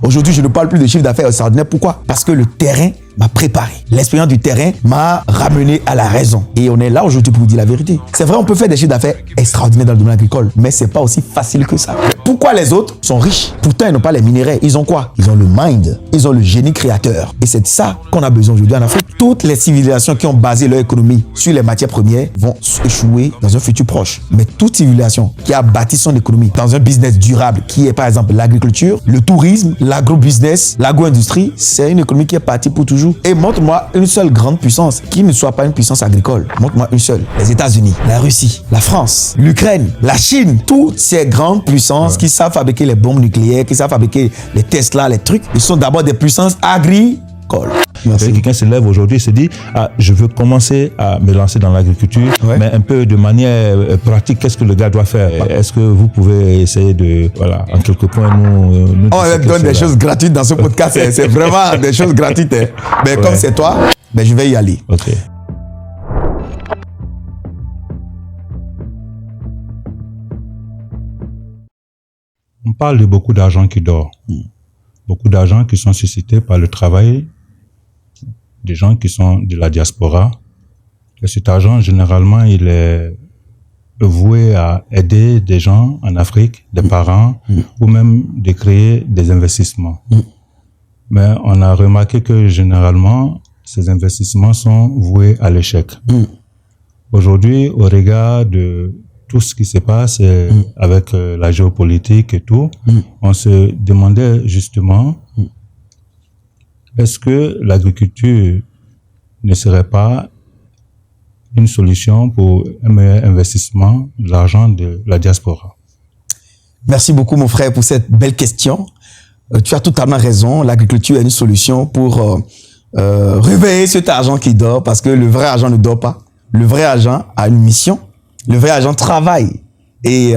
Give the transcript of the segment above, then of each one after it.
Aujourd'hui, je ne parle plus de chiffre d'affaires extraordinaire. Pourquoi? Parce que le terrain m'a préparé. L'expérience du terrain m'a ramené à la raison. Et on est là aujourd'hui pour vous dire la vérité. C'est vrai, on peut faire des chiffres d'affaires extraordinaires dans le domaine agricole, mais c'est pas aussi facile que ça. Pourquoi les autres sont riches? Pourtant, ils n'ont pas les minéraux. Ils ont quoi? Ils ont le mind. Ils ont le génie créateur. Et c'est de ça qu'on a besoin aujourd'hui en Afrique. Toutes les civilisations qui ont basé leur économie sur les matières premières vont échouer dans un futur proche. Mais toute civilisation qui a bâti son économie dans un business durable, qui est par exemple l'agriculture, le tourisme, l'agro-business, l'agro-industrie, c'est une économie qui est partie pour toujours. Et montre-moi une seule grande puissance qui ne soit pas une puissance agricole. Montre-moi une seule. Les États-Unis, la Russie, la France, l'Ukraine, la Chine, toutes ces grandes puissances qui savent fabriquer les bombes nucléaires, qui savent fabriquer les Tesla, les trucs, ils sont d'abord des puissances agricoles. Quelqu'un se lève aujourd'hui et se dit je veux commencer à me lancer dans l'agriculture, mais un peu de manière pratique, qu'est-ce que le gars doit faire? Est-ce que vous pouvez essayer de, en quelques points, nous on donne des choses gratuites dans ce podcast, c'est vraiment des choses gratuites. Mais comme c'est toi, je vais y aller. Ok. On parle de beaucoup d'argent qui dort. Beaucoup d'argent qui sont suscités par le travail des gens qui sont de la diaspora. Et cet argent, généralement, il est voué à aider des gens en Afrique, des parents, ou même de créer des investissements. Mais on a remarqué que généralement, ces investissements sont voués à l'échec. Aujourd'hui, au regard de tout ce qui se passe avec la géopolitique et tout, on se demandait justement, est-ce que l'agriculture ne serait pas une solution pour un meilleur investissement de l'argent de la diaspora? Merci beaucoup, mon frère, pour cette belle question. Tu as totalement raison. L'agriculture est une solution pour réveiller cet argent qui dort, parce que le vrai argent ne dort pas. Le vrai argent a une mission. Le vrai argent travaille. Et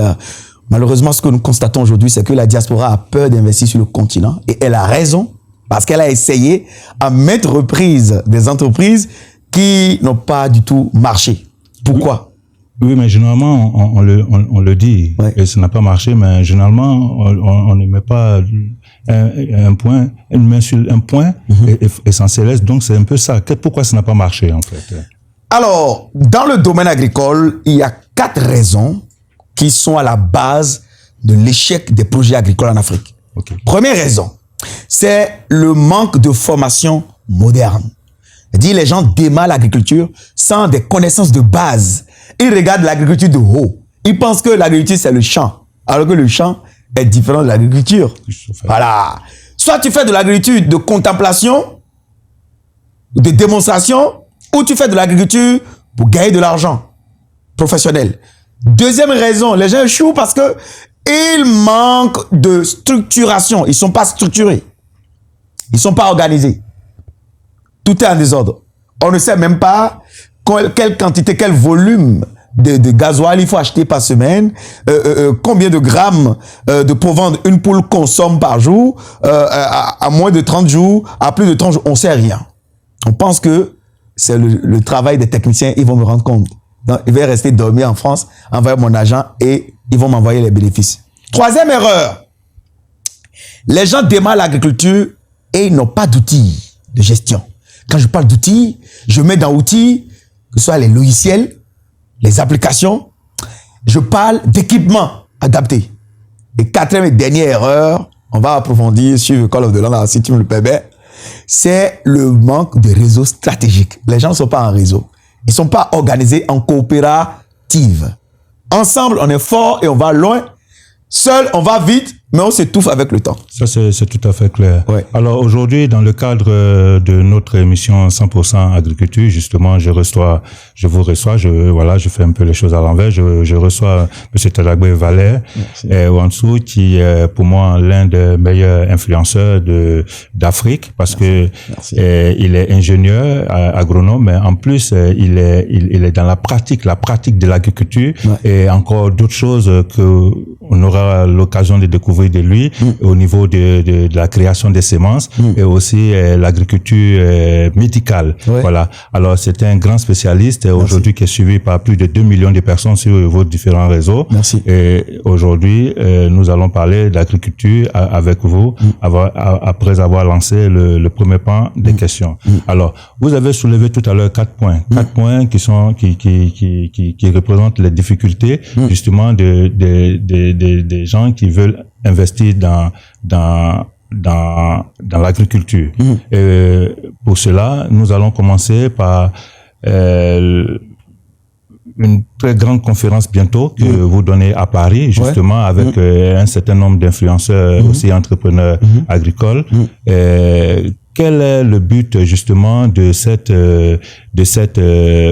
malheureusement, ce que nous constatons aujourd'hui, c'est que la diaspora a peur d'investir sur le continent. Et elle a raison, parce qu'elle a essayé à maintes reprises des entreprises qui n'ont pas du tout marché. Pourquoi? Oui, mais généralement, on le dit, et ça n'a pas marché, mais généralement, on ne met pas un point, une main sur un point essentiel. Donc, c'est un peu ça. Pourquoi ça n'a pas marché, en fait? Alors, dans le domaine agricole, il y a 4 raisons qui sont à la base de l'échec des projets agricoles en Afrique. Première raison, c'est le manque de formation moderne. C'est-à-dire, les gens démarrent l'agriculture sans des connaissances de base. Ils regardent l'agriculture de haut. Ils pensent que l'agriculture, c'est le champ, alors que le champ est différent de l'agriculture. Voilà. Soit tu fais de l'agriculture de contemplation, de démonstration, ou tu fais de l'agriculture pour gagner de l'argent professionnel. Deuxième raison, les gens échouent parce que ils manquent de structuration. Ils ne sont pas structurés. Ils ne sont pas organisés. Tout est en désordre. On ne sait même pas quelle quantité, quel volume de gasoil il faut acheter par semaine, combien de grammes de provende une poule consomme par jour, à moins de 30 jours, à plus de 30 jours. On ne sait rien. On pense que c'est le travail des techniciens, ils vont me rendre compte. Donc, je vais rester dormir en France, envoyer mon argent et ils vont m'envoyer les bénéfices. Troisième erreur. Les gens démarrent l'agriculture et ils n'ont pas d'outils de gestion. Quand je parle d'outils, je mets dans outils, que ce soit les logiciels, les applications, je parle d'équipements adaptés. Et quatrième et dernière erreur, on va approfondir sur le Call of the Land, si tu me le permets, c'est le manque de réseau stratégique. Les gens ne sont pas en réseau. Ils ne sont pas organisés en coopérative. Ensemble, on est fort et on va loin. Seul, on va vite, mais on s'étouffe avec le temps. Ça, c'est tout à fait clair. Ouais. Alors aujourd'hui, dans le cadre de notre émission 100% agriculture, justement, je vous reçois, je fais un peu les choses à l'envers. Je reçois M. Tadagbe Valère Wansou, qui est pour moi l'un des meilleurs influenceurs d'Afrique, parce que il est ingénieur, agronome, mais en plus, il est dans la pratique de l'agriculture et encore d'autres choses que on aura l'occasion de découvrir envie de lui, au niveau de la création des semences et aussi l'agriculture médicale. Ouais. Voilà. Alors, c'était un grand spécialiste aujourd'hui qui est suivi par plus de 2 millions de personnes sur vos différents réseaux. Merci. Et aujourd'hui, nous allons parler d'agriculture avec vous après avoir lancé le premier pan des questions. Alors, vous avez soulevé tout à l'heure 4 points. 4 points qui représentent les difficultés, justement, des gens qui veulent investir dans l'agriculture. Pour cela, nous allons commencer par une très grande conférence bientôt que vous donnez à Paris, justement, avec un certain nombre d'influenceurs aussi entrepreneurs agricoles. Quel est le but justement de cette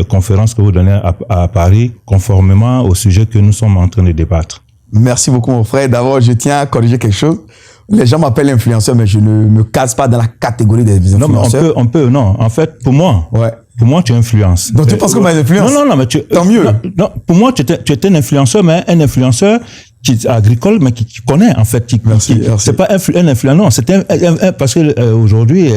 conférence que vous donnez à Paris, conformément au sujet que nous sommes en train de débattre? Merci beaucoup, mon frère. D'abord, je tiens à corriger quelque chose. Les gens m'appellent influenceur, mais je ne me casse pas dans la catégorie des influenceurs. Non, mais on peut, non. En fait, pour moi, tu influences. Donc, tu penses que moi, j'influence? Non, mais tant mieux. Non, pour moi, tu es un influenceur, mais un influenceur agricole, mais qui connaît, en fait. Merci. C'est pas un influenceur, non. C'est parce que aujourd'hui,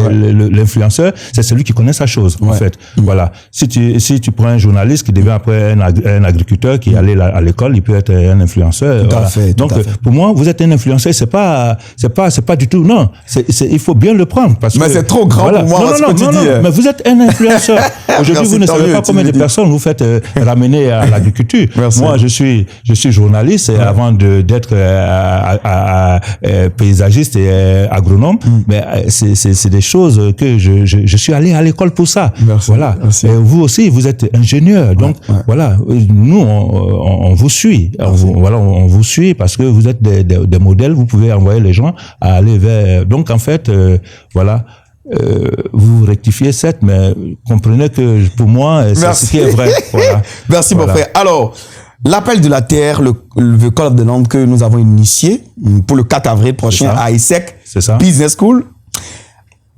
l'influenceur, c'est celui qui connaît sa chose, en fait. Voilà. Si tu prends un journaliste qui devient après un agriculteur qui est allé à l'école, il peut être un influenceur. Tout à fait. Donc, pour moi, vous êtes un influenceur, c'est pas du tout, non. Il faut bien le prendre parce mais que. c'est trop grand pour moi, non, mais vous êtes un influenceur. Aujourd'hui, vous ne savez pas combien de personnes vous faites ramener à l'agriculture. Moi, je suis journaliste et avant d'être paysagiste et agronome, mais c'est des choses que je suis allé à l'école pour ça. Voilà. Et vous aussi, vous êtes ingénieur. Donc, voilà. Nous, on vous suit. On vous suit parce que vous êtes des modèles. Vous pouvez envoyer les gens à aller vers. Donc, en fait, voilà. Vous rectifiez mais comprenez que pour moi, c'est ce qui est vrai. Voilà. Merci, mon frère. Alors, l'appel de la terre, le Call of the Land que nous avons initié pour le 4 avril prochain à ISEC Business School.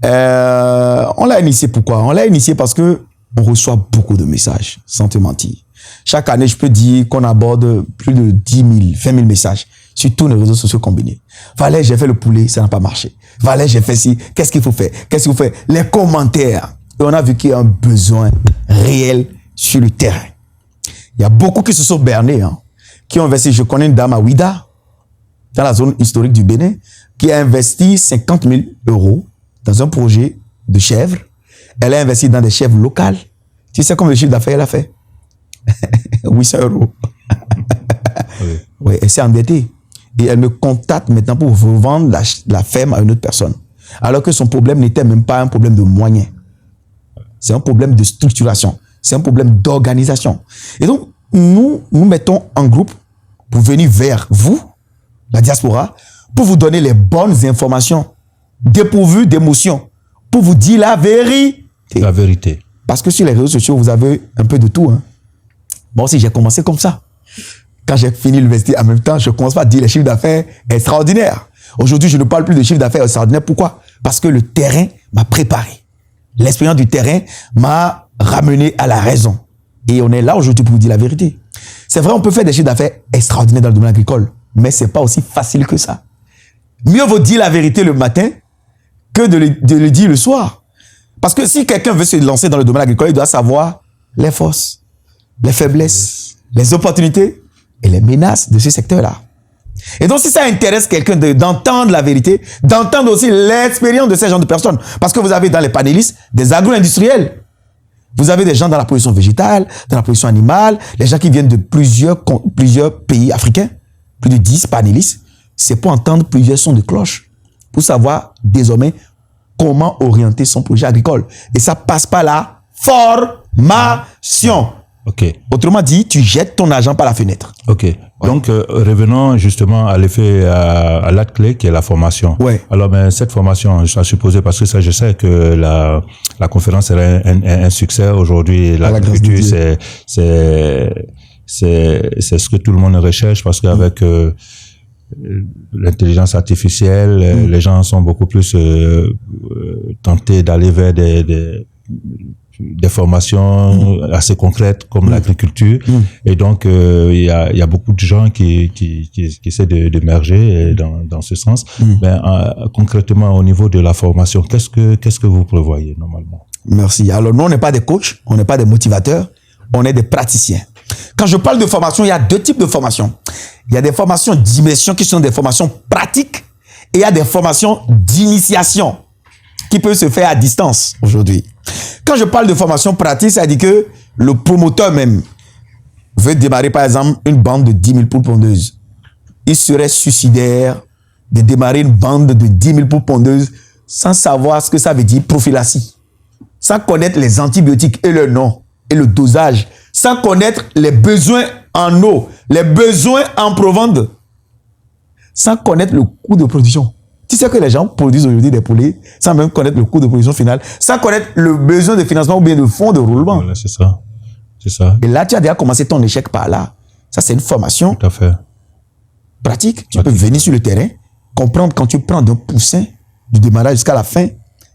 On l'a initié pourquoi? On l'a initié parce que on reçoit beaucoup de messages, sans te mentir. Chaque année, je peux dire qu'on aborde plus de 10 000, 20 000 messages sur tous les réseaux sociaux combinés. Valais, j'ai fait le poulet, ça n'a pas marché. Valais, j'ai fait ci, qu'est-ce qu'il faut faire? Qu'est-ce qu'il faut faire? Les commentaires. Et on a vu qu'il y a un besoin réel sur le terrain. Il y a beaucoup qui se sont bernés, qui ont investi. Je connais une dame à Ouida, dans la zone historique du Bénin, qui a investi 50 000 € dans un projet de chèvres. Elle a investi dans des chèvres locales. Tu sais combien de chiffre d'affaires elle a fait? 800 €. Oui, elle s'est endettée. Et elle me contacte maintenant pour revendre la ferme à une autre personne. Alors que son problème n'était même pas un problème de moyens. C'est un problème de structuration. C'est un problème d'organisation. Et donc, nous mettons un groupe pour venir vers vous, la diaspora, pour vous donner les bonnes informations, dépourvues d'émotions, pour vous dire la vérité. La vérité. Parce que sur les réseaux sociaux, vous avez un peu de tout. Moi aussi, j'ai commencé comme ça. Quand j'ai fini l'université, en même temps, je commence pas à dire les chiffres d'affaires extraordinaires. Aujourd'hui, je ne parle plus de chiffres d'affaires extraordinaires. Pourquoi? Parce que le terrain m'a préparé. L'expérience du terrain m'a ramené à la raison. Et on est là aujourd'hui pour vous dire la vérité. C'est vrai, on peut faire des chiffres d'affaires extraordinaires dans le domaine agricole, mais c'est pas aussi facile que ça. Mieux vaut dire la vérité le matin que de le dire le soir. Parce que si quelqu'un veut se lancer dans le domaine agricole, il doit savoir les forces, les faiblesses, les opportunités et les menaces de ce secteur-là. Et donc, si ça intéresse quelqu'un d'entendre la vérité, d'entendre aussi l'expérience de ces gens de personnes, parce que vous avez dans les panélistes des agro-industriels, vous avez des gens dans la production végétale, dans la production animale, les gens qui viennent de plusieurs pays africains, plus de 10 panélistes, c'est pour entendre plusieurs sons de cloche, pour savoir désormais comment orienter son projet agricole. Et ça passe par la formation. Okay. Autrement dit, tu jettes ton argent par la fenêtre. Ok. Ouais. Donc, revenons justement à l'effet, à l'acte clé qui est la formation. Ouais. Alors, cette formation, je supposé, parce que ça, je sais que la conférence serait un succès aujourd'hui. L'agriculture, c'est ce que tout le monde recherche parce qu'avec l'intelligence artificielle, les gens sont beaucoup plus tentés d'aller vers des formations assez concrètes comme l'agriculture. Et donc, il y a beaucoup de gens qui essaient d'émerger dans ce sens. Mais concrètement, au niveau de la formation, qu'est-ce que vous prévoyez normalement? Merci. Alors, nous, on n'est pas des coachs, on n'est pas des motivateurs, on est des praticiens. Quand je parle de formation, il y a deux types de formations. Il y a des formations d'immersion qui sont des formations pratiques et il y a des formations d'initiation qui peuvent se faire à distance aujourd'hui. Quand je parle de formation pratique, ça dit que le promoteur même veut démarrer par exemple une bande de 10 000 poules pondeuses. Il serait suicidaire de démarrer une bande de 10 000 poules pondeuses sans savoir ce que ça veut dire prophylaxie, sans connaître les antibiotiques et leur nom et le dosage, sans connaître les besoins en eau, les besoins en provende, sans connaître le coût de production. Tu sais que les gens produisent aujourd'hui des poulets sans même connaître le coût de production finale, sans connaître le besoin de financement ou bien de fonds de roulement. Voilà, c'est ça. C'est ça. Et là, tu as déjà commencé ton échec par là. Ça, c'est une formation Tout à fait. pratique. Tu peux venir sur le terrain, comprendre quand tu prends d'un poussin du démarrage jusqu'à la fin,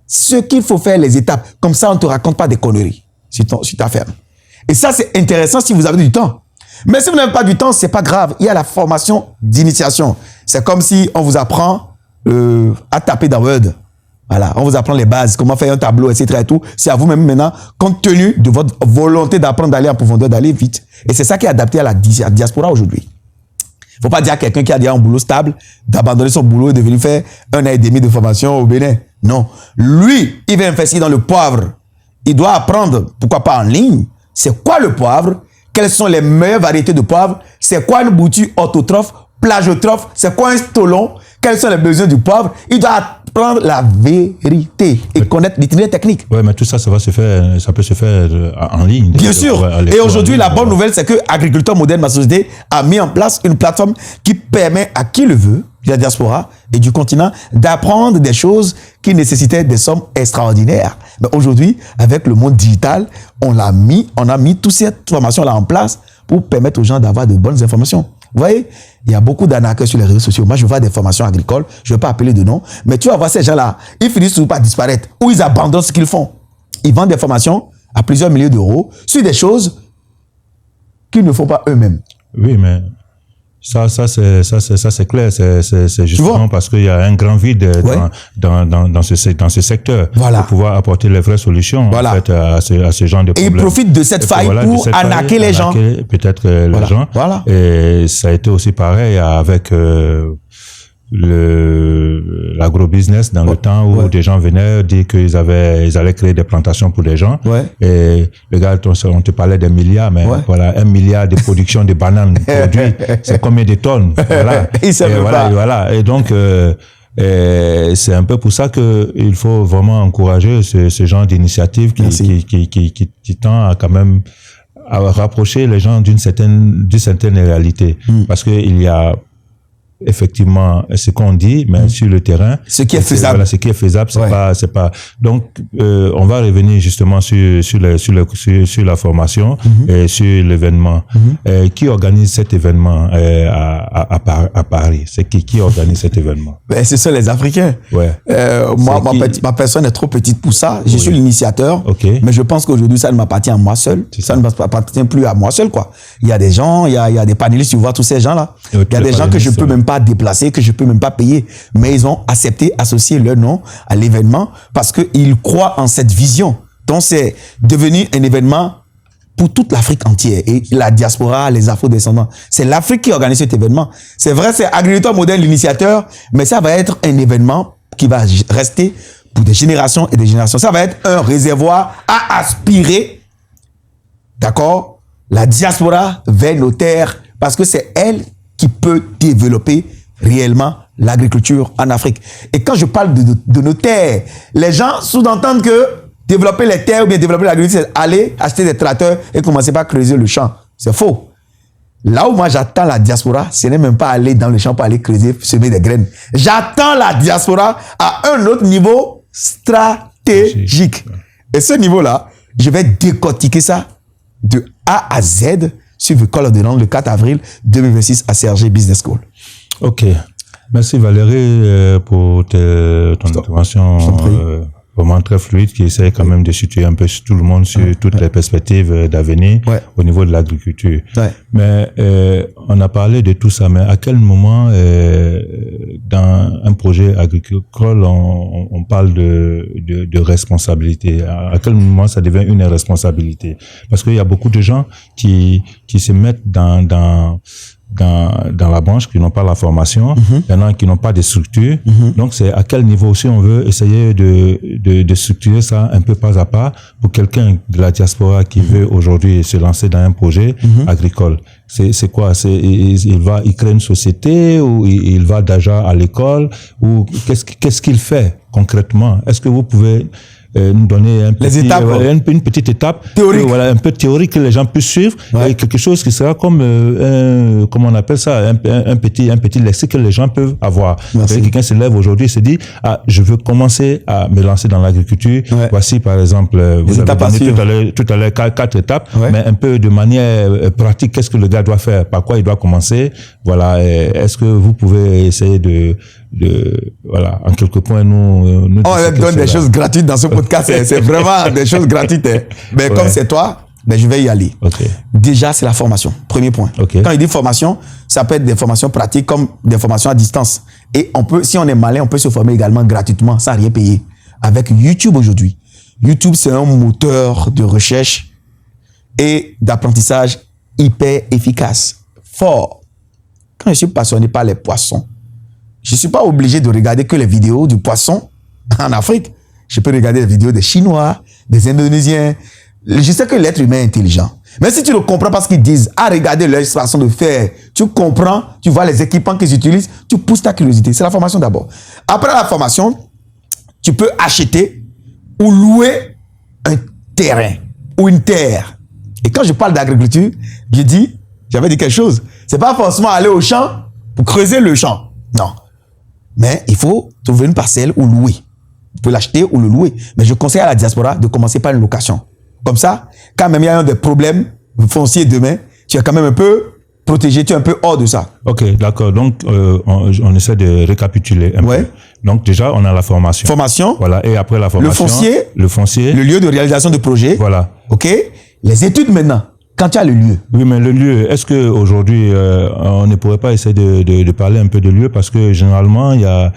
ce qu'il faut faire, les étapes. Comme ça, on ne te raconte pas des conneries sur ta ferme. Et ça, c'est intéressant si vous avez du temps. Mais si vous n'avez pas du temps, c'est pas grave. Il y a la formation d'initiation. C'est comme si on vous apprend à taper dans Word. Voilà, on vous apprend les bases, comment faire un tableau, etc. Et tout. C'est à vous-même maintenant, compte tenu de votre volonté d'apprendre d'aller en profondeur, d'aller vite. Et c'est ça qui est adapté à la diaspora aujourd'hui. Faut pas dire à quelqu'un qui a déjà un boulot stable d'abandonner son boulot et de venir faire 1 an et demi de formation au Bénin. Non. Lui, il va investir dans le poivre. Il doit apprendre, pourquoi pas en ligne, c'est quoi le poivre, quelles sont les meilleures variétés de poivre, c'est quoi une bouture orthotrophe, plagotrophe, c'est quoi un stolon, quels sont les besoins du poivre. Il doit apprendre la vérité et connaître l'itinéraire technique. Ouais, mais tout ça, ça peut se faire en ligne. Bien sûr. Et aujourd'hui, la bonne nouvelle, c'est que Agriculteurs Modernes, ma société, a mis en place une plateforme qui permet à qui le veut, de la diaspora et du continent, d'apprendre des choses qui nécessitaient des sommes extraordinaires. Mais aujourd'hui, avec le monde digital, on a mis toutes ces formations-là en place pour permettre aux gens d'avoir de bonnes informations. Vous voyez, il y a beaucoup d'arnaqueurs sur les réseaux sociaux. Moi, je vois des formations agricoles, je ne vais pas appeler de nom, mais tu vas voir ces gens-là, ils finissent toujours par disparaître ou ils abandonnent ce qu'ils font. Ils vendent des formations à plusieurs milliers d'euros sur des choses qu'ils ne font pas eux-mêmes. Oui, mais ça c'est clair, c'est justement parce qu'il y a un grand vide dans ce secteur. Voilà. Pour pouvoir apporter les vraies solutions en fait, à ce genre de problèmes. Et ils profitent de cette faille pour arnaquer les gens. Peut-être les gens. Voilà. Et ça a été aussi pareil avec l'agrobusiness dans le temps où des gens venaient dire qu'ils allaient créer des plantations pour des gens. Et le gars, on te parlait des milliards, mais voilà, 1 milliard de production de bananes produites, c'est combien de tonnes? Voilà. Et donc, c'est un peu pour ça que il faut vraiment encourager ce genre d'initiative qui tend à quand même à rapprocher les gens d'une certaine réalité. Parce que il y a effectivement ce qu'on dit, mais sur le terrain, ce qui est faisable. Voilà, ce qui est faisable, c'est pas. Donc, on va revenir justement sur la formation et sur l'événement. Qui organise cet événement à Paris? C'est qui organise cet événement? Ben, ce sont les Africains. Ma personne est trop petite pour ça. Je suis l'initiateur, mais je pense qu'aujourd'hui, ça ne m'appartient à moi seul. Ça ne m'appartient plus à moi seul, quoi. Il y a des gens, il y a des panélistes, tu vois tous ces gens-là. Il y a des gens que je peux même pas déplacer, que je peux même pas payer, mais ils ont accepté associer leur nom à l'événement parce qu'ils croient en cette vision. Donc c'est devenu un événement pour toute l'Afrique entière et la diaspora, les afro-descendants. C'est l'Afrique qui organise cet événement. C'est vrai, c'est Agriculteurs Modernes l'initiateur, mais ça va être un événement qui va rester pour des générations et des générations. Ça va être un réservoir à aspirer, d'accord, la diaspora vers nos terres parce que c'est elle qui peut développer réellement l'agriculture en Afrique. Et quand je parle de nos terres, les gens sous-entendent que développer les terres ou bien développer l'agriculture, c'est aller acheter des tracteurs et commencer par creuser le champ. C'est faux. Là où moi j'attends la diaspora, ce n'est même pas aller dans le champ pour aller creuser, semer des graines. J'attends la diaspora à un autre niveau stratégique. Et ce niveau-là, je vais décortiquer ça de A à Z sur École of the Land le 4 avril 2026 à CRG Business School. Ok. Merci Valérie pour ton intervention vraiment très fluide, qui essaie quand même de situer un peu tout le monde sur toutes les perspectives d'avenir au niveau de l'agriculture. Mais on a parlé de tout ça, mais à quel moment dans un projet agricole on parle de responsabilité? À quel moment ça devient une responsabilité? Parce qu'il y a beaucoup de gens qui se mettent dans la branche, qui n'ont pas la formation, il y en a qui n'ont pas de structure. Donc c'est à quel niveau aussi on veut essayer de structurer ça un peu pas à pas pour quelqu'un de la diaspora qui veut aujourd'hui se lancer dans un projet agricole. C'est quoi? Il crée une société ou il va déjà à l'école ou qu'est-ce qu'il fait concrètement? Est-ce que vous pouvez nous donner une petite étape théorique, un peu théorique que les gens puissent suivre, et quelque chose qui sera comme comment on appelle ça, un petit lexique que les gens peuvent avoir. Quelqu'un se lève aujourd'hui et se dit je veux commencer à me lancer dans l'agriculture. Voici par exemple, vous avez donné tout à l'heure 4 étapes, mais un peu de manière pratique, qu'est-ce que le gars doit faire, par quoi il doit commencer. Voilà, est-ce que vous pouvez essayer de en quelques points nous on donne des choses gratuites dans ce podcast. C'est vraiment des choses gratuites. Mais comme c'est toi, je vais y aller. Déjà, c'est la formation. Premier point. Quand il dit formation, ça peut être des formations pratiques comme des formations à distance. Et si on est malin, on peut se former également gratuitement sans rien payer. Avec YouTube aujourd'hui. YouTube, c'est un moteur de recherche et d'apprentissage hyper efficace. Fort. Quand je suis passionné par les poissons, je ne suis pas obligé de regarder que les vidéos du poisson en Afrique. Je peux regarder les vidéos des Chinois, des Indonésiens. Je sais que l'être humain est intelligent. Mais si tu le comprends parce qu'ils disent, regarder leur façon de faire, tu comprends, tu vois les équipements qu'ils utilisent, tu pousses ta curiosité. C'est la formation d'abord. Après la formation, tu peux acheter ou louer un terrain ou une terre. Et quand je parle d'agriculture, j'avais dit quelque chose. C'est pas forcément aller au champ pour creuser le champ. Non. Mais il faut trouver une parcelle ou louer. Vous pouvez l'acheter ou le louer. Mais je conseille à la diaspora de commencer par une location. Comme ça, quand même il y a des problèmes fonciers demain, tu es quand même un peu protégé, tu es un peu hors de ça. Ok, d'accord. Donc, on essaie de récapituler un peu. Donc, déjà, on a la formation. Formation. Voilà. Et après la formation. Le foncier. Le lieu de réalisation de projet. Voilà. Ok. Les études maintenant. Quand tu as le lieu. Oui, mais le lieu, est-ce que aujourd'hui on ne pourrait pas essayer de parler un peu de lieu, parce que généralement il y a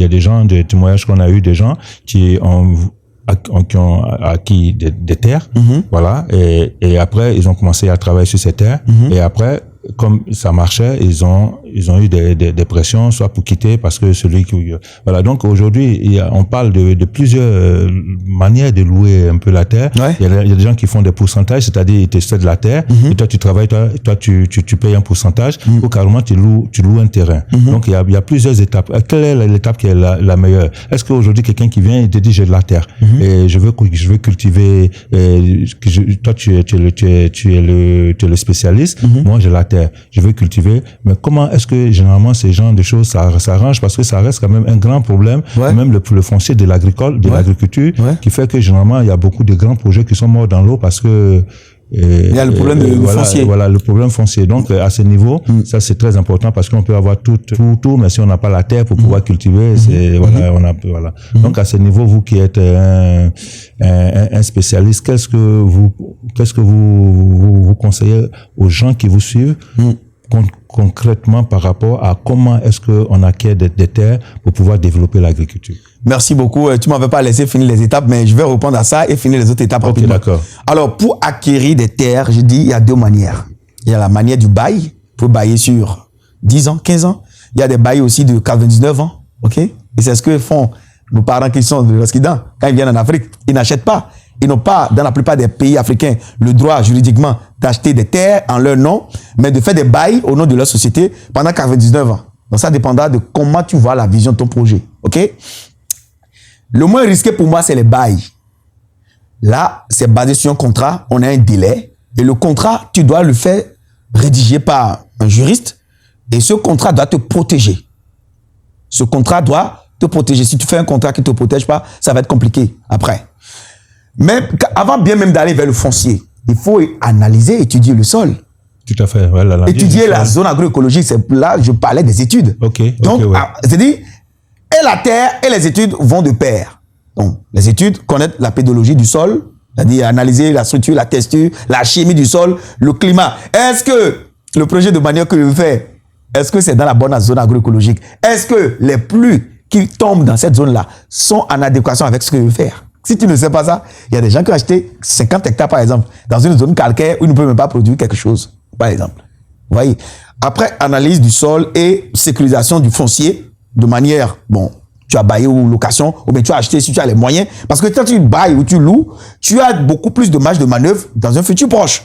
des gens, des témoignages qu'on a eu, des gens qui ont acquis des terres, voilà, et après ils ont commencé à travailler sur ces terres, et après, comme ça marchait, ils ont eu des pressions, soit pour quitter, parce que celui qui... Voilà, donc aujourd'hui, on parle de plusieurs manières de louer un peu la terre. Il y a des gens qui font des pourcentages, c'est-à-dire ils te cèdent la terre, et toi tu travailles, toi tu payes un pourcentage, ou carrément tu loues un terrain. Donc il y a plusieurs étapes. Quelle est l'étape qui est la meilleure? Est-ce qu'aujourd'hui quelqu'un qui vient et te dit j'ai de la terre, et je veux cultiver, toi tu es le spécialiste, moi j'ai la terre, je veux cultiver, mais comment est-ce que généralement ces genres de choses s'arrangent, parce que ça reste quand même un grand problème, même le foncier de l'agriculture, qui fait que généralement il y a beaucoup de grands projets qui sont morts dans l'eau parce que il y a le problème foncier. Voilà, le problème foncier. Donc, à ce niveau, ça c'est très important, parce qu'on peut avoir tout, mais si on n'a pas la terre pour pouvoir cultiver, voilà. Donc, à ce niveau, vous qui êtes un spécialiste, qu'est-ce que vous conseillez aux gens qui vous suivent concrètement par rapport à comment est-ce qu'on acquiert des terres pour pouvoir développer l'agriculture? Merci beaucoup. Tu m'avais pas laissé finir les étapes, mais je vais répondre à ça et finir les autres étapes rapidement. D'accord. Alors, pour acquérir des terres, je dis, il y a 2 manières. Il y a la manière du bail, pour bailler sur 10 ans, 15 ans. Il y a des bails aussi de 99 ans. OK? Et c'est ce que font nos parents qui sont de l'Occident. Quand ils viennent en Afrique, ils n'achètent pas. Ils n'ont pas, dans la plupart des pays africains, le droit juridiquement d'acheter des terres en leur nom, mais de faire des bails au nom de leur société pendant 99 ans. Donc ça dépendra de comment tu vois la vision de ton projet. OK? Le moins risqué pour moi, c'est les bails. Là, c'est basé sur un contrat, on a un délai, et le contrat, tu dois le faire rédiger par un juriste, et ce contrat doit te protéger. Ce contrat doit te protéger. Si tu fais un contrat qui ne te protège pas, ça va être compliqué après. Mais avant bien même d'aller vers le foncier, il faut analyser, étudier le sol. Tout à fait. Étudier la zone agroécologique, c'est là je parlais des études. Donc, c'est-à-dire, et la terre et les études vont de pair. Donc, les études, connaître la pédologie du sol, c'est-à-dire analyser la structure, la texture, la chimie du sol, le climat. Est-ce que le projet de manioc que je fais, est-ce que c'est dans la bonne zone agroécologique? Est-ce que les pluies qui tombent dans cette zone-là sont en adéquation avec ce que je veux faire? Si tu ne sais pas ça, il y a des gens qui ont acheté 50 hectares, par exemple, dans une zone calcaire où ils ne peuvent même pas produire quelque chose, par exemple. Vous voyez? Après, analyse du sol et sécurisation du foncier de manière, bon, tu as baillé ou location, ou bien tu as acheté si tu as les moyens. Parce que quand tu bailles ou tu loues, tu as beaucoup plus de marge de manœuvre dans un futur proche.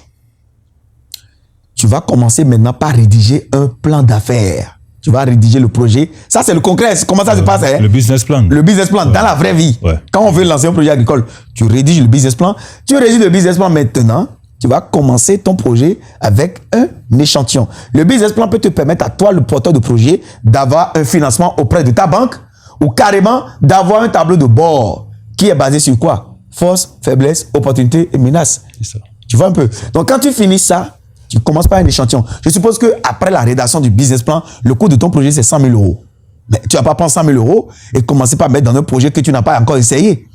Tu vas commencer maintenant par rédiger un plan d'affaires. Tu vas rédiger le projet. Ça, c'est le concret. Comment ça se passe? Le business plan. Le business plan, dans la vraie vie. Ouais. Quand on veut lancer un projet agricole, tu rédiges le business plan. Tu rédiges le business plan maintenant. Tu vas commencer ton projet avec un échantillon. Le business plan peut te permettre à toi, le porteur de projet, d'avoir un financement auprès de ta banque ou carrément d'avoir un tableau de bord qui est basé sur quoi? Force, faiblesse, opportunité et menace. C'est ça. Tu vois un peu? Donc, quand tu finis ça, tu commences par un échantillon. Je suppose qu'après la rédaction du business plan, le coût de ton projet, c'est 100 000 euros. Mais tu vas pas prendre 100 000 euros et commencer par mettre dans un projet que tu n'as pas encore essayé.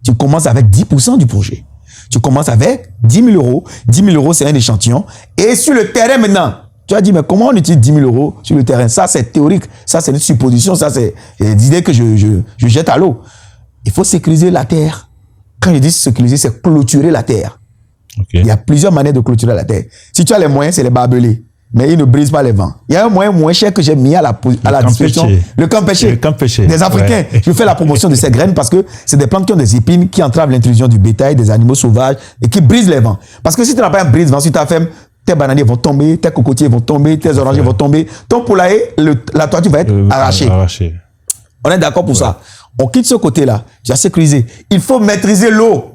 Tu commences avec 10% du projet. Tu commences avec 10 000 euros. 10 000 euros, c'est un échantillon. Et sur le terrain maintenant, tu as dit, mais comment on utilise 10 000 euros sur le terrain? Ça, c'est théorique. Ça, c'est une supposition. Ça, c'est des idées que je jette à l'eau. Il faut sécuriser la terre. Quand je dis sécuriser, c'est clôturer la terre. Okay. Il y a plusieurs manières de clôturer la terre. Si tu as les moyens, c'est les barbelés. Mais ils ne brisent pas les vents. Il y a un moyen moins cher que j'ai mis à la disposition. Le camp pêché. Le camp pêché. Des Africains. Ouais. Je fais la promotion de ces graines parce que c'est des plantes qui ont des épines qui entravent l'intrusion du bétail, des animaux sauvages et qui brisent les vents. Parce que si tu n'as pas un brise-vent sur ta ferme, tes bananiers vont tomber, tes cocotiers vont tomber, tes orangers vont tomber. Ton poulailler, la toiture va être arrachée. On est d'accord pour ça. On quitte ce côté-là. J'ai sécurisé. Il faut maîtriser l'eau.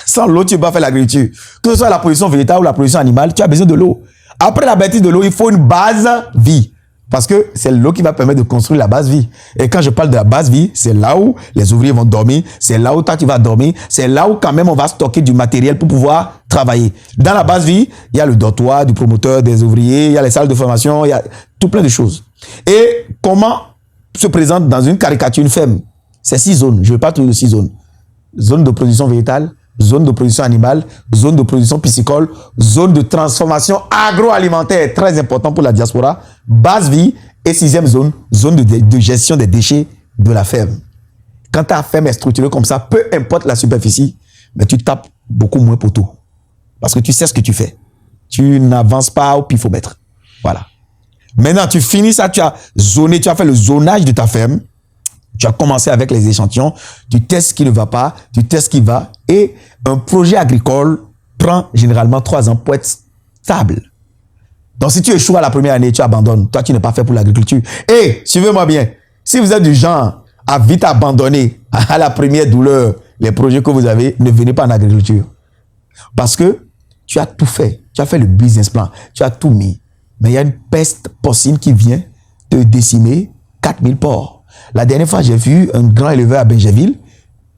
Sans l'eau, tu ne peux pas faire l'agriculture. Que ce soit la production végétale ou la production animale, tu as besoin de l'eau. Après la maîtrise de l'eau, il faut une base vie. Parce que c'est l'eau qui va permettre de construire la base vie. Et quand je parle de la base vie, c'est là où les ouvriers vont dormir, c'est là où toi tu vas dormir, c'est là où quand même on va stocker du matériel pour pouvoir travailler. Dans la base vie, il y a le dortoir du promoteur, des ouvriers, il y a les salles de formation, il y a tout plein de choses. Et comment se présente dans une caricature une ferme? C'est 6 zones. Je ne vais pas trouver 6 zones. Zone de production végétale, zone de production animale, zone de production piscicole, zone de transformation agroalimentaire, très important pour la diaspora, base vie, et 6e zone, zone de gestion des déchets de la ferme. Quand ta ferme est structurée comme ça, peu importe la superficie, mais tu tapes beaucoup moins pour tout. Parce que tu sais ce que tu fais. Tu n'avances pas au pifomètre. Voilà. Maintenant, tu finis ça, tu as zoné, tu as fait le zonage de ta ferme. Tu as commencé avec les échantillons, tu testes ce qui ne va pas, tu testes ce qui va. Et un projet agricole prend généralement 3 ans pour être stable. Donc, si tu échoues à la première année, tu abandonnes. Toi, tu n'es pas fait pour l'agriculture. Et, suivez-moi bien, si vous êtes du genre à vite abandonner à la première douleur les projets que vous avez, ne venez pas en agriculture. Parce que tu as tout fait. Tu as fait le business plan. Tu as tout mis. Mais il y a une peste porcine qui vient te décimer 4000 porcs. La dernière fois, j'ai vu un grand éleveur à Benjerville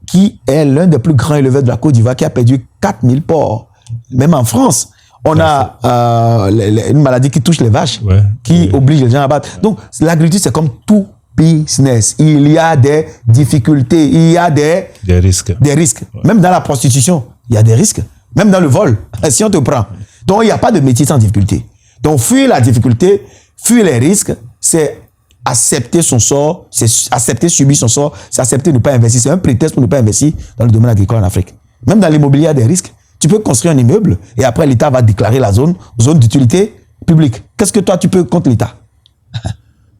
qui est l'un des plus grands éleveurs de la Côte d'Ivoire qui a perdu 4000 porcs. Même en France, on a une maladie qui touche les vaches, qui oblige les gens à battre. Donc, l'agriculture, c'est comme tout business. Il y a des difficultés, il y a des risques. Des risques. Même dans la prostitution, il y a des risques. Même dans le vol, si on te prend. Donc, il n'y a pas de métier sans difficulté. Donc, fuir la difficulté, fuir les risques, c'est accepter son sort, c'est accepter subir son sort, c'est accepter de ne pas investir. C'est un prétexte pour ne pas investir dans le domaine agricole en Afrique. Même dans l'immobilier, il y a des risques. Tu peux construire un immeuble et après l'État va déclarer la zone d'utilité publique. Qu'est-ce que toi tu peux contre l'État?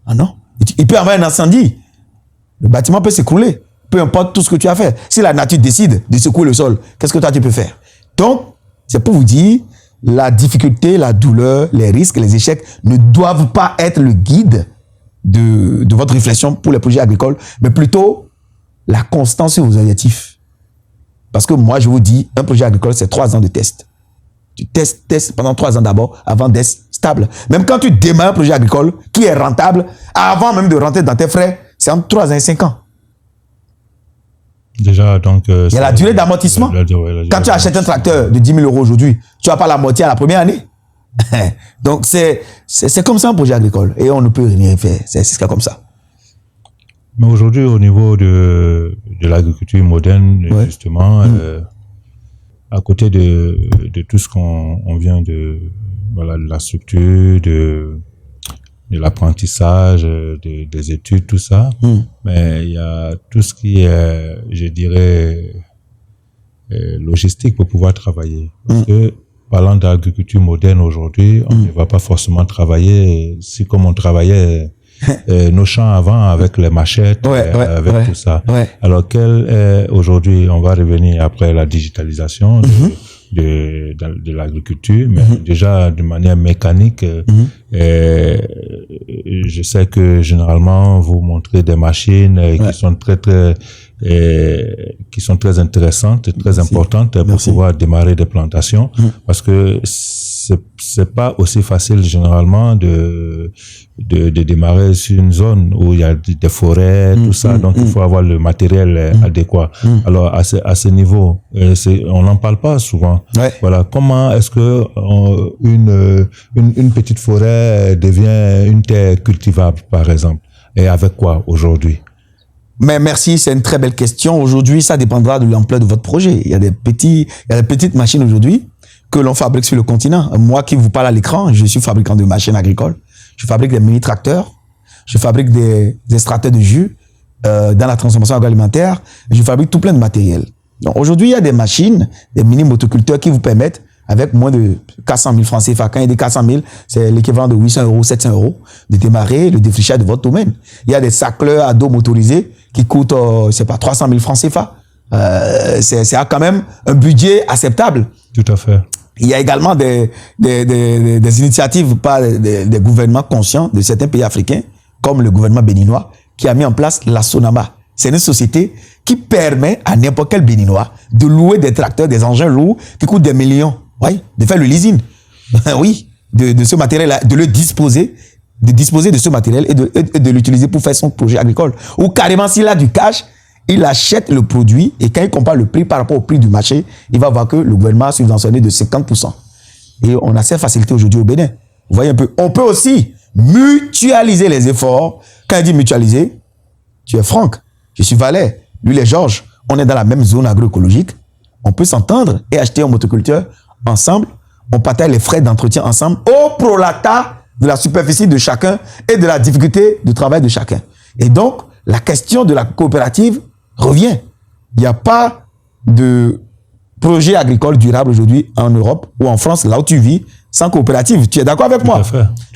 Ah non. Il peut y avoir un incendie. Le bâtiment peut s'écrouler. Peu importe tout ce que tu as fait. Si la nature décide de secouer le sol, qu'est-ce que toi tu peux faire? Donc, c'est pour vous dire, la difficulté, la douleur, les risques, les échecs ne doivent pas être le guide de votre réflexion pour les projets agricoles, mais plutôt la constance sur vos objectifs. Parce que moi, je vous dis, un projet agricole, c'est 3 ans de test. Tu testes pendant 3 ans d'abord, avant d'être stable. Même quand tu démarres un projet agricole qui est rentable, avant même de rentrer dans tes frais, c'est entre 3 ans et 5 ans. Déjà, donc... il y a la durée d'amortissement. Quand tu achètes un tracteur de 10 000 euros aujourd'hui, tu vas pas la moitié à la première année. Donc, c'est comme ça un projet agricole. Et on ne peut rien faire. C'est comme ça. Mais aujourd'hui, au niveau l'agriculture moderne, justement, à côté de tout ce qu'on vient de la structure, de l'apprentissage, des études, tout ça, mais il y a tout ce qui est, je dirais, logistique pour pouvoir travailler. Parce que, parlant d'agriculture moderne aujourd'hui, on ne va pas forcément travailler si comme on travaillait nos champs avant avec les machettes, avec tout ça. Alors, aujourd'hui, on va revenir après la digitalisation de l'agriculture, mais déjà de manière mécanique. Je sais que généralement vous montrez des machines qui sont très intéressantes et très importantes pour pouvoir démarrer des plantations, parce que c'est pas aussi facile généralement de démarrer sur une zone où il y a des forêts, tout ça, donc il faut avoir le matériel adéquat. Alors à ce niveau, on n'en parle pas souvent. Voilà, comment est-ce que une petite forêt devient une terre cultivable, par exemple, et avec quoi aujourd'hui? Mais merci, c'est une très belle question. Aujourd'hui, ça dépendra de l'ampleur de votre projet. Il y a des petites machines aujourd'hui que l'on fabrique sur le continent. Moi qui vous parle à l'écran, je suis fabricant de machines agricoles. Je fabrique des mini-tracteurs. Je fabrique des extracteurs de jus dans la transformation agroalimentaire. Je fabrique tout plein de matériel. Donc aujourd'hui, il y a des machines, des mini-motoculteurs qui vous permettent, avec moins de 400 000 francs CFA, quand il y a des 400 000, c'est l'équivalent de 800 euros, 700 euros, de démarrer le défrichage de votre domaine. Il y a des sacleurs à dos motorisés qui coûtent, 300 000 francs CFA. C'est quand même un budget acceptable. Tout à fait. Il y a également des initiatives par des gouvernements conscients de certains pays africains, comme le gouvernement béninois, qui a mis en place la Sonama. C'est une société qui permet à n'importe quel Béninois de louer des tracteurs, des engins lourds qui coûtent des millions. Oui, de faire le leasing. Oui, de ce matériel-là, de disposer de ce matériel et de l'utiliser pour faire son projet agricole. Ou carrément, s'il a du cash, il achète le produit et quand il compare le prix par rapport au prix du marché, il va voir que le gouvernement a subventionné de 50%. Et on a cette facilité aujourd'hui au Bénin. Vous voyez un peu. On peut aussi mutualiser les efforts. Quand il dit mutualiser, tu es Franck, je suis Valère, lui il est Georges, on est dans la même zone agroécologique. On peut s'entendre et acheter un motoculteur ensemble. On partage les frais d'entretien ensemble au prorata de la superficie de chacun et de la difficulté de travail de chacun. Et donc, la question de la coopérative revient. Il n'y a pas de projet agricole durable aujourd'hui en Europe ou en France, là où tu vis, sans coopérative. Tu es d'accord avec moi?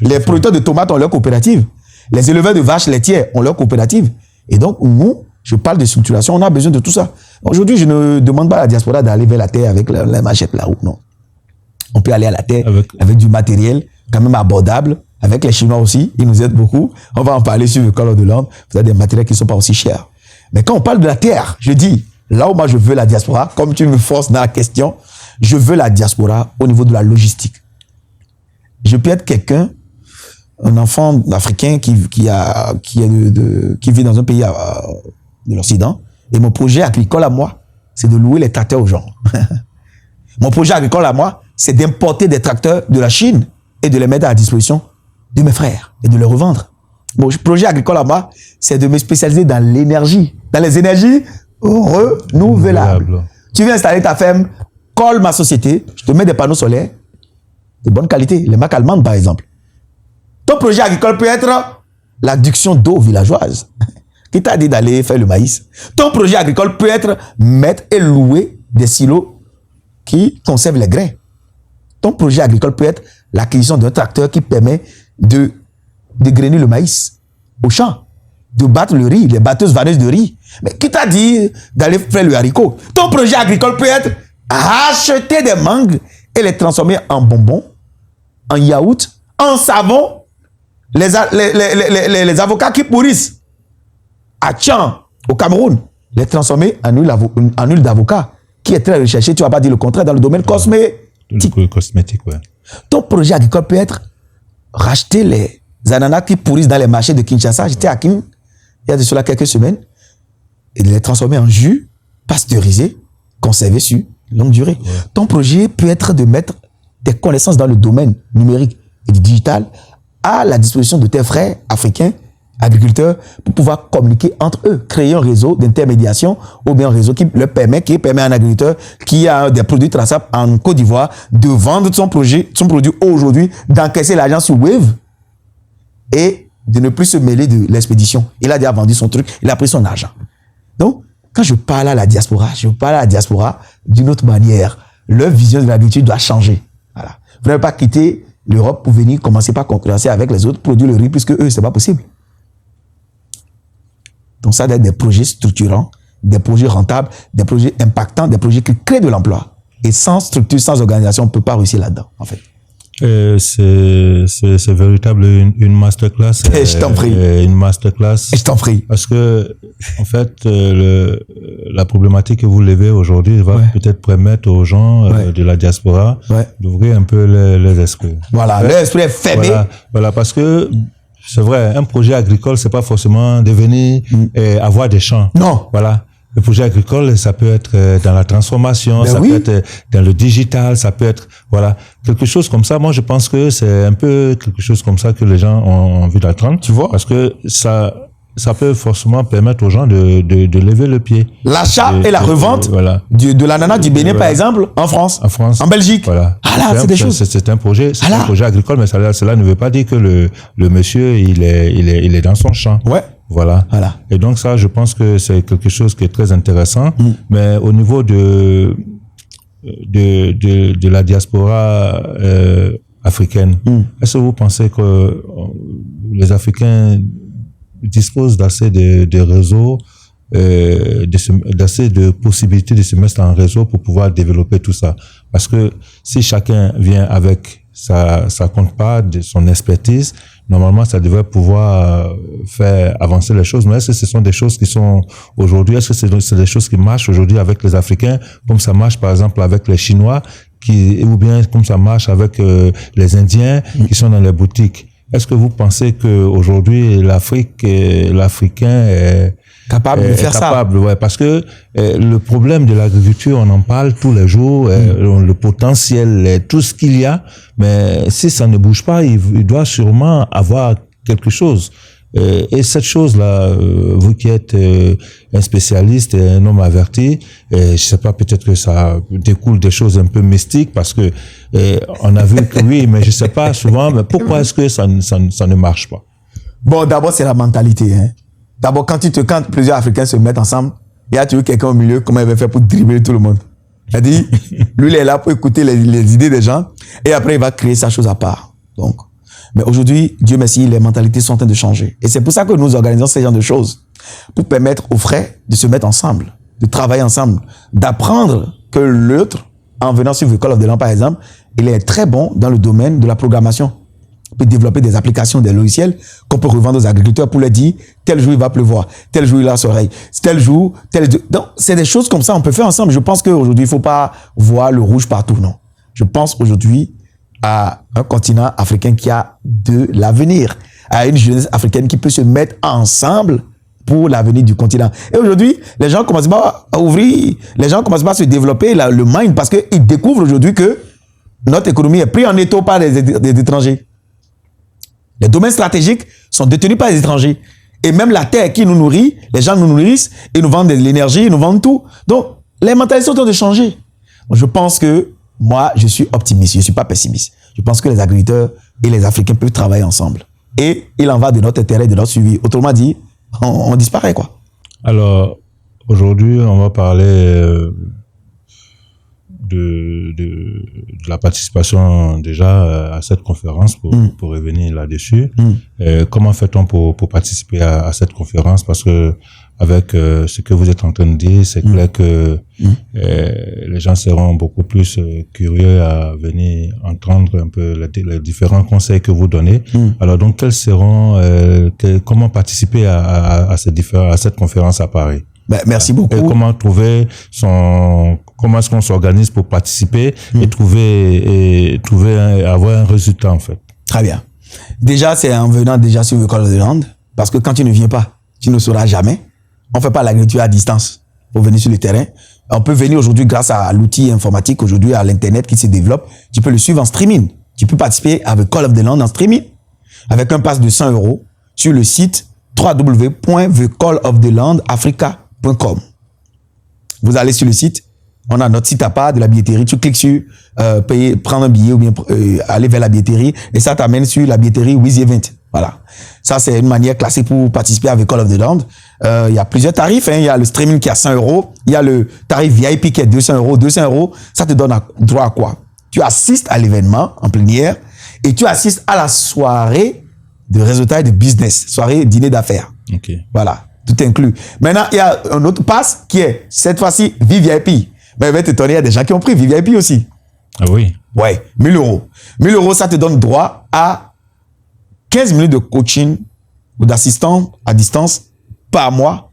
Les producteurs de tomates ont leur coopérative. Les éleveurs de vaches laitières ont leur coopérative. Et donc, nous, je parle de structuration, on a besoin de tout ça. Aujourd'hui, je ne demande pas à la diaspora d'aller vers la terre avec la machette là-haut, non. On peut aller à la terre avec du matériel quand même abordable, avec les Chinois aussi, ils nous aident beaucoup. On va en parler sur le Call de Land. Vous avez des matériels qui ne sont pas aussi chers. Mais quand on parle de la terre, je dis, là où moi je veux la diaspora, comme tu me forces dans la question, je veux la diaspora au niveau de la logistique. Je peux être quelqu'un, un enfant africain qui vit dans un pays de l'Occident, et mon projet agricole à moi, c'est de louer les tracteurs aux gens. Mon projet agricole à moi, c'est d'importer des tracteurs de la Chine et de les mettre à la disposition de mes frères et de les revendre. Mon projet agricole à moi, c'est de me spécialiser dans l'énergie, dans les énergies renouvelables. Tu viens installer ta ferme, colle ma société, je te mets des panneaux solaires de bonne qualité, les marques allemandes par exemple. Ton projet agricole peut être l'adduction d'eau villageoise. Qui t'a dit d'aller faire le maïs? Ton projet agricole peut être mettre et louer des silos qui conservent les grains. Ton projet agricole peut être l'acquisition d'un tracteur qui permet de grainer le maïs au champ, de battre le riz, les batteuses vanneuses de riz. Mais qui t'a dit d'aller faire le haricot? Ton projet agricole peut être acheter des mangues et les transformer en bonbons, en yaourt, en savon. Les avocats qui pourrissent à Tchang, au Cameroun, les transformer en huile d'avocat, qui est très recherchée, tu ne vas pas dire le contraire, dans le domaine cosmétique. Ouais. Ton projet agricole peut être racheter les ananas qui pourrissent dans les marchés de Kinshasa. J'étais à Kin, il y a de cela quelques semaines, et de les transformer en jus pasteurisé, conservé sur longue durée. Ouais. Ton projet peut être de mettre tes connaissances dans le domaine numérique et du digital à la disposition de tes frères africains agriculteurs pour pouvoir communiquer entre eux, créer un réseau d'intermédiation ou bien un réseau qui permet à un agriculteur qui a des produits traçables en Côte d'Ivoire de vendre son produit aujourd'hui, d'encaisser l'argent sur Wave et de ne plus se mêler de l'expédition. Il a déjà vendu son truc, il a pris son argent. Donc, quand je parle à la diaspora, je parle à la diaspora d'une autre manière. Leur vision de l'agriculture doit changer. Voilà. Vous n'avez pas quitté l'Europe pour venir commencer par concurrencer avec les autres, produire le riz, puisque eux, c'est pas possible. Donc, ça doit être des projets structurants, des projets rentables, des projets impactants, des projets qui créent de l'emploi. Et sans structure, sans organisation, on ne peut pas réussir là-dedans, en fait. C'est véritable une masterclass. Je t'en prie. Une masterclass. Je t'en prie. Parce que, en fait, la problématique que vous levez aujourd'hui va peut-être permettre aux gens de la diaspora d'ouvrir un peu les esprits. Voilà, l'esprit est fermé. Voilà, parce que c'est vrai, un projet agricole, c'est pas forcément de venir avoir des champs. Non. Voilà. Le projet agricole, ça peut être dans la transformation, ça peut être dans le digital, ça peut être, voilà, quelque chose comme ça. Moi, je pense que c'est un peu quelque chose comme ça que les gens ont envie d'attendre. Tu vois? Parce que ça peut forcément permettre aux gens de lever le pied. L'achat et la revente de l'ananas du Bénin, par exemple, en France. En Belgique. Voilà. Ah là, c'est des choses. C'est un projet agricole, mais cela ne veut pas dire que le monsieur, il est dans son champ. Ouais. Voilà. Et donc ça, je pense que c'est quelque chose qui est très intéressant. Mais au niveau de la diaspora africaine, est-ce que vous pensez que les Africains disposent d'assez de réseaux, d'assez de possibilités de se mettre en réseau pour pouvoir développer tout ça? Parce que si chacun vient avec sa compte-part de son expertise, normalement, ça devrait pouvoir faire avancer les choses. Mais est-ce que ce sont des choses qui sont aujourd'hui, est-ce que c'est des choses qui marchent aujourd'hui avec les Africains, comme ça marche par exemple avec les Chinois, ou bien comme ça marche avec les Indiens qui sont dans les boutiques? Est-ce que vous pensez qu'aujourd'hui, l'Africain est capable de faire ça? Ouais, parce que le problème de l'agriculture, on en parle tous les jours, le potentiel, tout ce qu'il y a, mais si ça ne bouge pas, il doit sûrement avoir quelque chose. Et cette chose-là, vous qui êtes un spécialiste et un homme averti, je sais pas, peut-être que ça découle des choses un peu mystiques, parce que on a vu que oui, mais je sais pas souvent, mais pourquoi est-ce que ça ne marche pas? Bon, d'abord, c'est la mentalité, hein. D'abord, quand plusieurs Africains se mettent ensemble, il y a toujours quelqu'un au milieu, comment il va faire pour dribbler tout le monde? C'est-à-dire, lui, il est là pour écouter les idées des gens, et après, il va créer sa chose à part. Donc, mais aujourd'hui, Dieu merci, les mentalités sont en train de changer. Et c'est pour ça que nous organisons ce genre de choses, pour permettre aux frères de se mettre ensemble, de travailler ensemble, d'apprendre que l'autre, en venant sur Call of the Land, par exemple, il est très bon dans le domaine de la programmation. On peut développer des applications, des logiciels qu'on peut revendre aux agriculteurs pour leur dire tel jour il va pleuvoir, tel jour il a soleil, tel jour, Donc, c'est des choses comme ça, on peut faire ensemble. Je pense qu'aujourd'hui, il ne faut pas voir le rouge partout, non. Je pense aujourd'hui à un continent africain qui a de l'avenir, à une jeunesse africaine qui peut se mettre ensemble pour l'avenir du continent. Et aujourd'hui, les gens commencent pas à ouvrir, les gens commencent pas à se développer le mind, parce qu'ils découvrent aujourd'hui que notre économie est prise en étau par des étrangers. Les domaines stratégiques sont détenus par les étrangers. Et même la terre qui nous nourrit, les gens nous nourrissent, ils nous vendent de l'énergie, ils nous vendent tout. Donc, les mentalités sont en train de changer. Donc, je pense que moi, je suis optimiste, je ne suis pas pessimiste. Je pense que les agriculteurs et les Africains peuvent travailler ensemble. Et il en va de notre intérêt, de notre suivi. Autrement dit, on disparaît, quoi. Alors, aujourd'hui, on va parler de la participation déjà à cette conférence pour revenir là-dessus. Comment fait-on pour participer à cette conférence? Parce que avec ce que vous êtes en train de dire, c'est clair que les gens seront beaucoup plus curieux à venir entendre un peu les différents conseils que vous donnez. Alors donc, quels seront comment participer à cette conférence à Paris? Ben, merci beaucoup. Et comment trouver comment est-ce qu'on s'organise pour participer et avoir un résultat, en fait? Très bien. Déjà, c'est en venant déjà sur le Call of the Land, parce que quand tu ne viens pas, tu ne sauras jamais. On fait pas l'agriculture à distance pour venir sur le terrain. On peut venir aujourd'hui grâce à l'outil informatique, aujourd'hui à l'internet qui se développe. Tu peux le suivre en streaming. Tu peux participer avec Call of the Land en streaming avec un pass de 100 € sur le site www.thecallofthelandafrica.com. Vous allez sur le site, on a notre site à part de la billetterie, tu cliques sur payer, prendre un billet ou bien aller vers la billetterie et ça t'amène sur la billetterie Wiz Event. Voilà. Ça, c'est une manière classique pour participer avec Call of the Land. Il y a plusieurs tarifs. Hein. Il y a le streaming qui est à 100 €. Il y a le tarif VIP qui est 200 €. 200 €, ça te donne droit à quoi? Tu assistes à l'événement en plénière et tu assistes à la soirée de résultats de business, soirée dîner d'affaires. Okay. Voilà, tout inclus. Maintenant, il y a un autre pass qui est, cette fois-ci, VIP. Mais il va t'étonner, il y a des gens qui ont pris VIP aussi. Ah oui? Ouais, 1000 €. 1000 €, ça te donne droit à 15 minutes de coaching ou d'assistant à distance par mois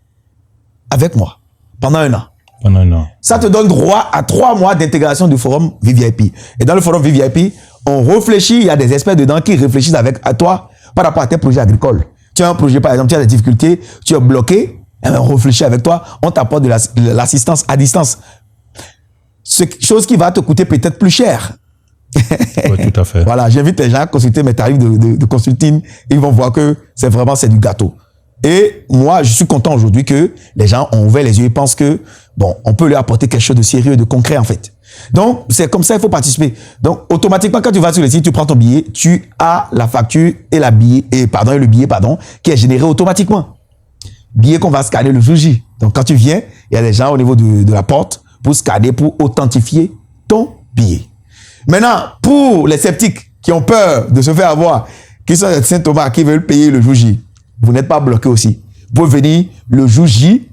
avec moi pendant 1 an. Pendant 1 an. Ça te donne droit à 3 mois d'intégration du forum VVIP. Et dans le forum VVIP, on réfléchit, il y a des experts dedans qui réfléchissent avec à toi par rapport à tes projets agricoles. Tu as un projet, par exemple, tu as des difficultés, tu es bloqué, on réfléchit avec toi, on t'apporte de l'assistance à distance. C'est chose qui va te coûter peut-être plus cher. Oui, tout à fait. Voilà, j'invite les gens à consulter mes tarifs de consulting. Ils vont voir que c'est du gâteau. Et moi, je suis content aujourd'hui que les gens ont ouvert les yeux et pensent que, bon, on peut leur apporter quelque chose de sérieux et de concret, en fait. Donc, c'est comme ça, il faut participer. Donc, automatiquement, quand tu vas sur le site, tu prends ton billet, tu as la facture et le billet, qui est généré automatiquement. Billet qu'on va scanner le jour J. Donc, quand tu viens, il y a des gens au niveau de la porte pour scanner, pour authentifier ton billet. Maintenant, pour les sceptiques qui ont peur de se faire avoir, qui sont des Saint-Thomas, qui veulent payer le jour J, vous n'êtes pas bloqué aussi. Vous pouvez venir le jour J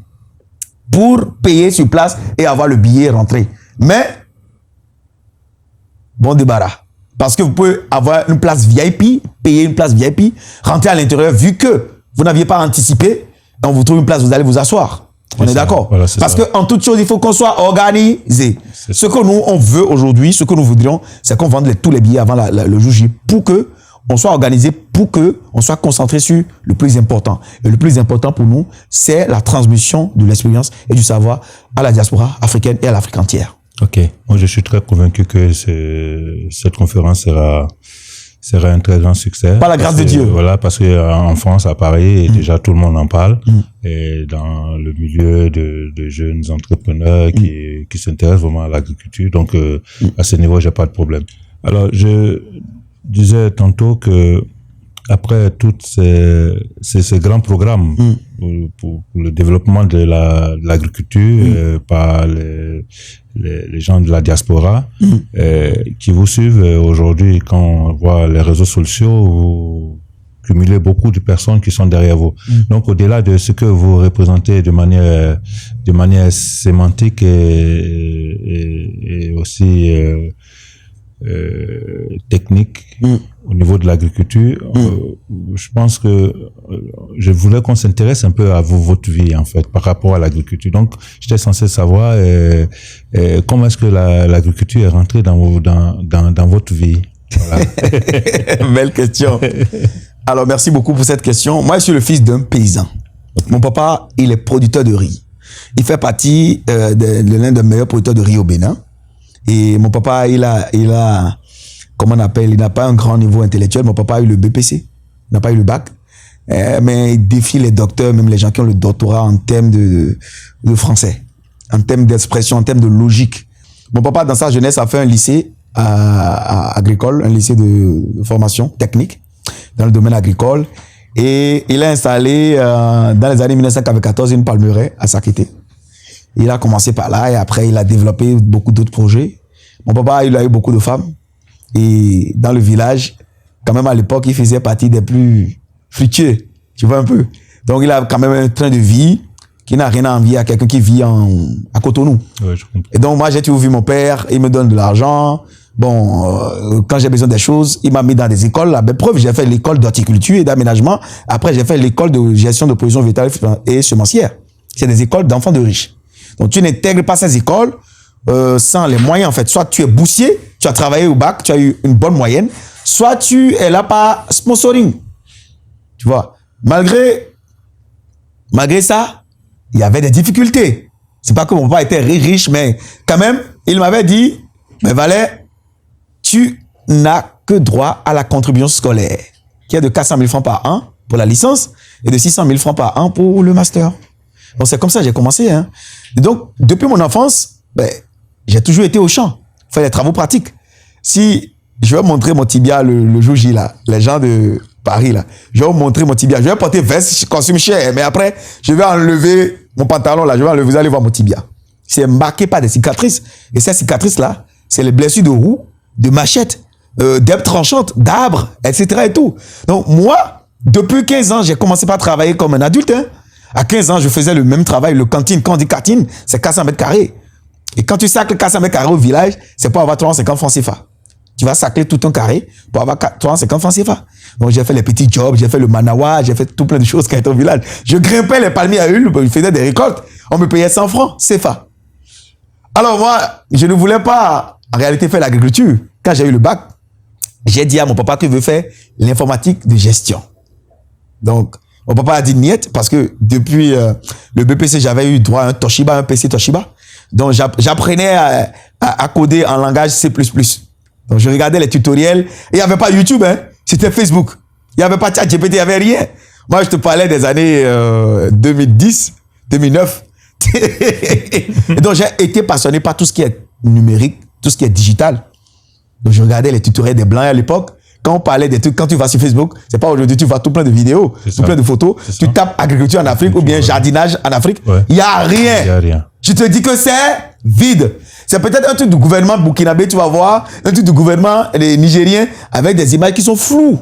pour payer sur place et avoir le billet rentré. Mais, bon débarras. Parce que vous pouvez avoir une place VIP, payer une place VIP, rentrer à l'intérieur, vu que vous n'aviez pas anticipé, on vous trouve une place, vous allez vous asseoir. On est d'accord? Voilà, parce qu'en toute chose, il faut qu'on soit organisé. Ce que nous, on veut aujourd'hui, ce que nous voudrions, c'est qu'on vende tous les billets avant le jour J pour que on soit organisé, pour que on soit concentré sur le plus important. Et le plus important pour nous, c'est la transmission de l'expérience et du savoir à la diaspora africaine et à l'Afrique entière. Ok. Moi, je suis très convaincu que cette conférence sera un très grand succès. Par la grâce de Dieu. Voilà, parce que en France, à Paris, déjà tout le monde en parle. Et dans le milieu de jeunes entrepreneurs qui s'intéressent vraiment à l'agriculture. Donc, à ce niveau, j'ai pas de problème. Alors, je disais tantôt que après tous ces grands programmes pour le développement de l'agriculture par les gens de la diaspora qui vous suivent aujourd'hui, quand on voit les réseaux sociaux, vous cumulez beaucoup de personnes qui sont derrière vous. Donc, au-delà de ce que vous représentez de manière sémantique et aussi technique au niveau de l'agriculture, je pense que je voulais qu'on s'intéresse un peu à votre vie, en fait, par rapport à l'agriculture. Donc, j'étais censé savoir comment est-ce que l'agriculture est rentrée dans votre vie. Voilà. Belle question. Alors, merci beaucoup pour cette question. Moi, je suis le fils d'un paysan. Mon papa, il est producteur de riz. Il fait partie de l'un des meilleurs producteurs de riz au Bénin. Et mon papa, il a, comment on appelle, il n'a pas un grand niveau intellectuel. Mon papa a eu le BPC. Il n'a pas eu le bac. Mais il défie les docteurs, même les gens qui ont le doctorat en termes de français, en termes d'expression, en termes de logique. Mon papa, dans sa jeunesse, a fait un lycée agricole, un lycée de formation technique dans le domaine agricole. Et il a installé, dans les années 1994, une palmeraie à Sakété. Il a commencé par là et après, il a développé beaucoup d'autres projets. Mon papa, il a eu beaucoup de femmes. Et dans le village, quand même à l'époque, il faisait partie des plus fructueux. Tu vois un peu. Donc, il a quand même un train de vie qui n'a rien à envier à quelqu'un qui vit à Cotonou. Ouais, je comprends. Et donc, moi, j'ai toujours vu mon père, il me donne de l'argent. Bon, quand j'ai besoin des choses, il m'a mis dans des écoles. La preuve, j'ai fait l'école d'horticulture et d'aménagement. Après, j'ai fait l'école de gestion de production végétale et semencière. C'est des écoles d'enfants de riches. Donc, tu n'intègres pas ces écoles sans les moyens, en fait. Soit tu es boursier, tu as travaillé au bac, tu as eu une bonne moyenne, soit tu es là par sponsoring. Tu vois, malgré ça, il y avait des difficultés. C'est pas que mon papa était riche, mais quand même, il m'avait dit, mais Valère, tu n'as que droit à la contribution scolaire, qui est de 400 000 francs par an pour la licence, et de 600 000 francs par an pour le master. Donc, c'est comme ça que j'ai commencé. Hein. Et donc, depuis mon enfance, j'ai toujours été au champ. Faire des travaux pratiques. Si je vais montrer mon tibia le jour J, là, les gens de Paris, là, je vais vous montrer mon tibia. Je vais porter veste, costume cher, mais après, je vais enlever mon pantalon, là, je vais enlever, vous allez voir mon tibia. C'est marqué par des cicatrices. Et ces cicatrices-là, c'est les blessures de roues, de machettes, d'herbes tranchantes, d'arbres, etc. et tout. Donc, moi, depuis 15 ans, j'ai commencé par travailler comme un adulte. Hein. À 15 ans, je faisais le même travail. Le cantine, quand on dit cantine, c'est 400 mètres carrés. Et quand tu sacles 400 mètres carrés au village, c'est pour avoir 350 francs CFA. Tu vas sacler tout un carré pour avoir 350 francs CFA. Donc, j'ai fait les petits jobs, j'ai fait le manawa, j'ai fait tout plein de choses quand j'étais au village. Je grimpais les palmiers à huile, je faisais des récoltes. On me payait 100 francs CFA. Alors, moi, je ne voulais pas, en réalité, faire l'agriculture. Quand j'ai eu le bac, j'ai dit à mon papa qu'il veut faire l'informatique de gestion. Donc, mon papa a dit niet parce que depuis le BPC, j'avais eu droit à un Toshiba, un PC Toshiba. Donc, j'apprenais à coder en langage C++. Donc, je regardais les tutoriels. Il n'y avait pas YouTube, hein. C'était Facebook. Il n'y avait pas ChatGPT, il n'y avait rien. Moi, je te parlais des années 2010, 2009. Et donc, j'ai été passionné par tout ce qui est numérique, tout ce qui est digital. Donc, je regardais les tutoriels des Blancs à l'époque. Quand on parlait des trucs, quand tu vas sur Facebook, c'est pas aujourd'hui, tu vois tout plein de vidéos, tout plein de photos. Tu tapes agriculture en Afrique ou bien jardinage en Afrique. Il n'y a rien. Il y a rien. Je te dis que c'est vide. C'est peut-être un truc du gouvernement burkinabé, tu vas voir, un truc du gouvernement nigérien avec des images qui sont floues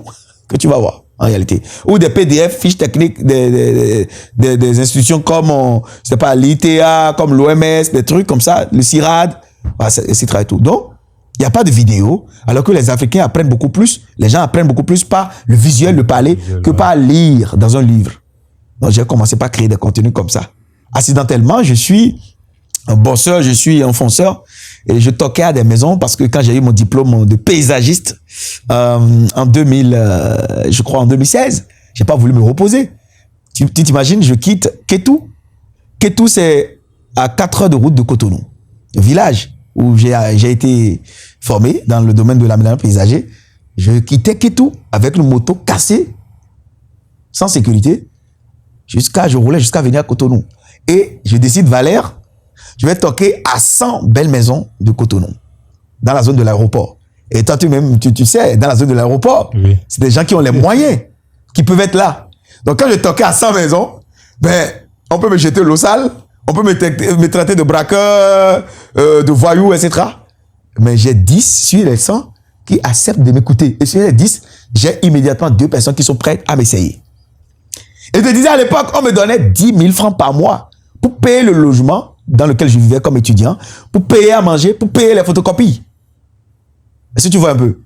que tu vas voir en réalité. Ou des PDF, fiches techniques des institutions comme, je sais pas, l'ITA, comme l'OMS, des trucs comme ça, le CIRAD, etc. et tout. Donc, il n'y a pas de vidéo, alors que les Africains apprennent beaucoup plus, les gens apprennent beaucoup plus par le visuel, le parler, que par lire dans un livre. Donc, j'ai commencé par créer des contenus comme ça. Accidentellement, je suis un bosseur, je suis un fonceur, et je toquais à des maisons parce que quand j'ai eu mon diplôme de paysagiste en 2000, je crois en 2016, j'ai pas voulu me reposer. Tu t'imagines, je quitte Kétou. Kétou, c'est à 4 heures de route de Cotonou, le village où j'ai été formé dans le domaine de l'aménagement paysager. Je quittais Kétou avec le moto cassé, sans sécurité, je roulais jusqu'à venir à Cotonou. Et je décide, Valère, je vais toquer à 100 belles maisons de Cotonou, dans la zone de l'aéroport. Et toi, tu sais, dans la zone de l'aéroport, oui, c'est des gens qui ont les moyens, qui peuvent être là. Donc, quand je toquais à 100 maisons, on peut me jeter l'eau sale, on peut me traiter de braqueur, de voyou, etc. Mais j'ai 10 sur les 100 qui acceptent de m'écouter. Et sur les 10, j'ai immédiatement 2 personnes qui sont prêtes à m'essayer. Et je te disais, à l'époque, on me donnait 10 000 francs par mois pour payer le logement dans lequel je vivais comme étudiant, pour payer à manger, pour payer les photocopies. Est-ce que tu vois un peu?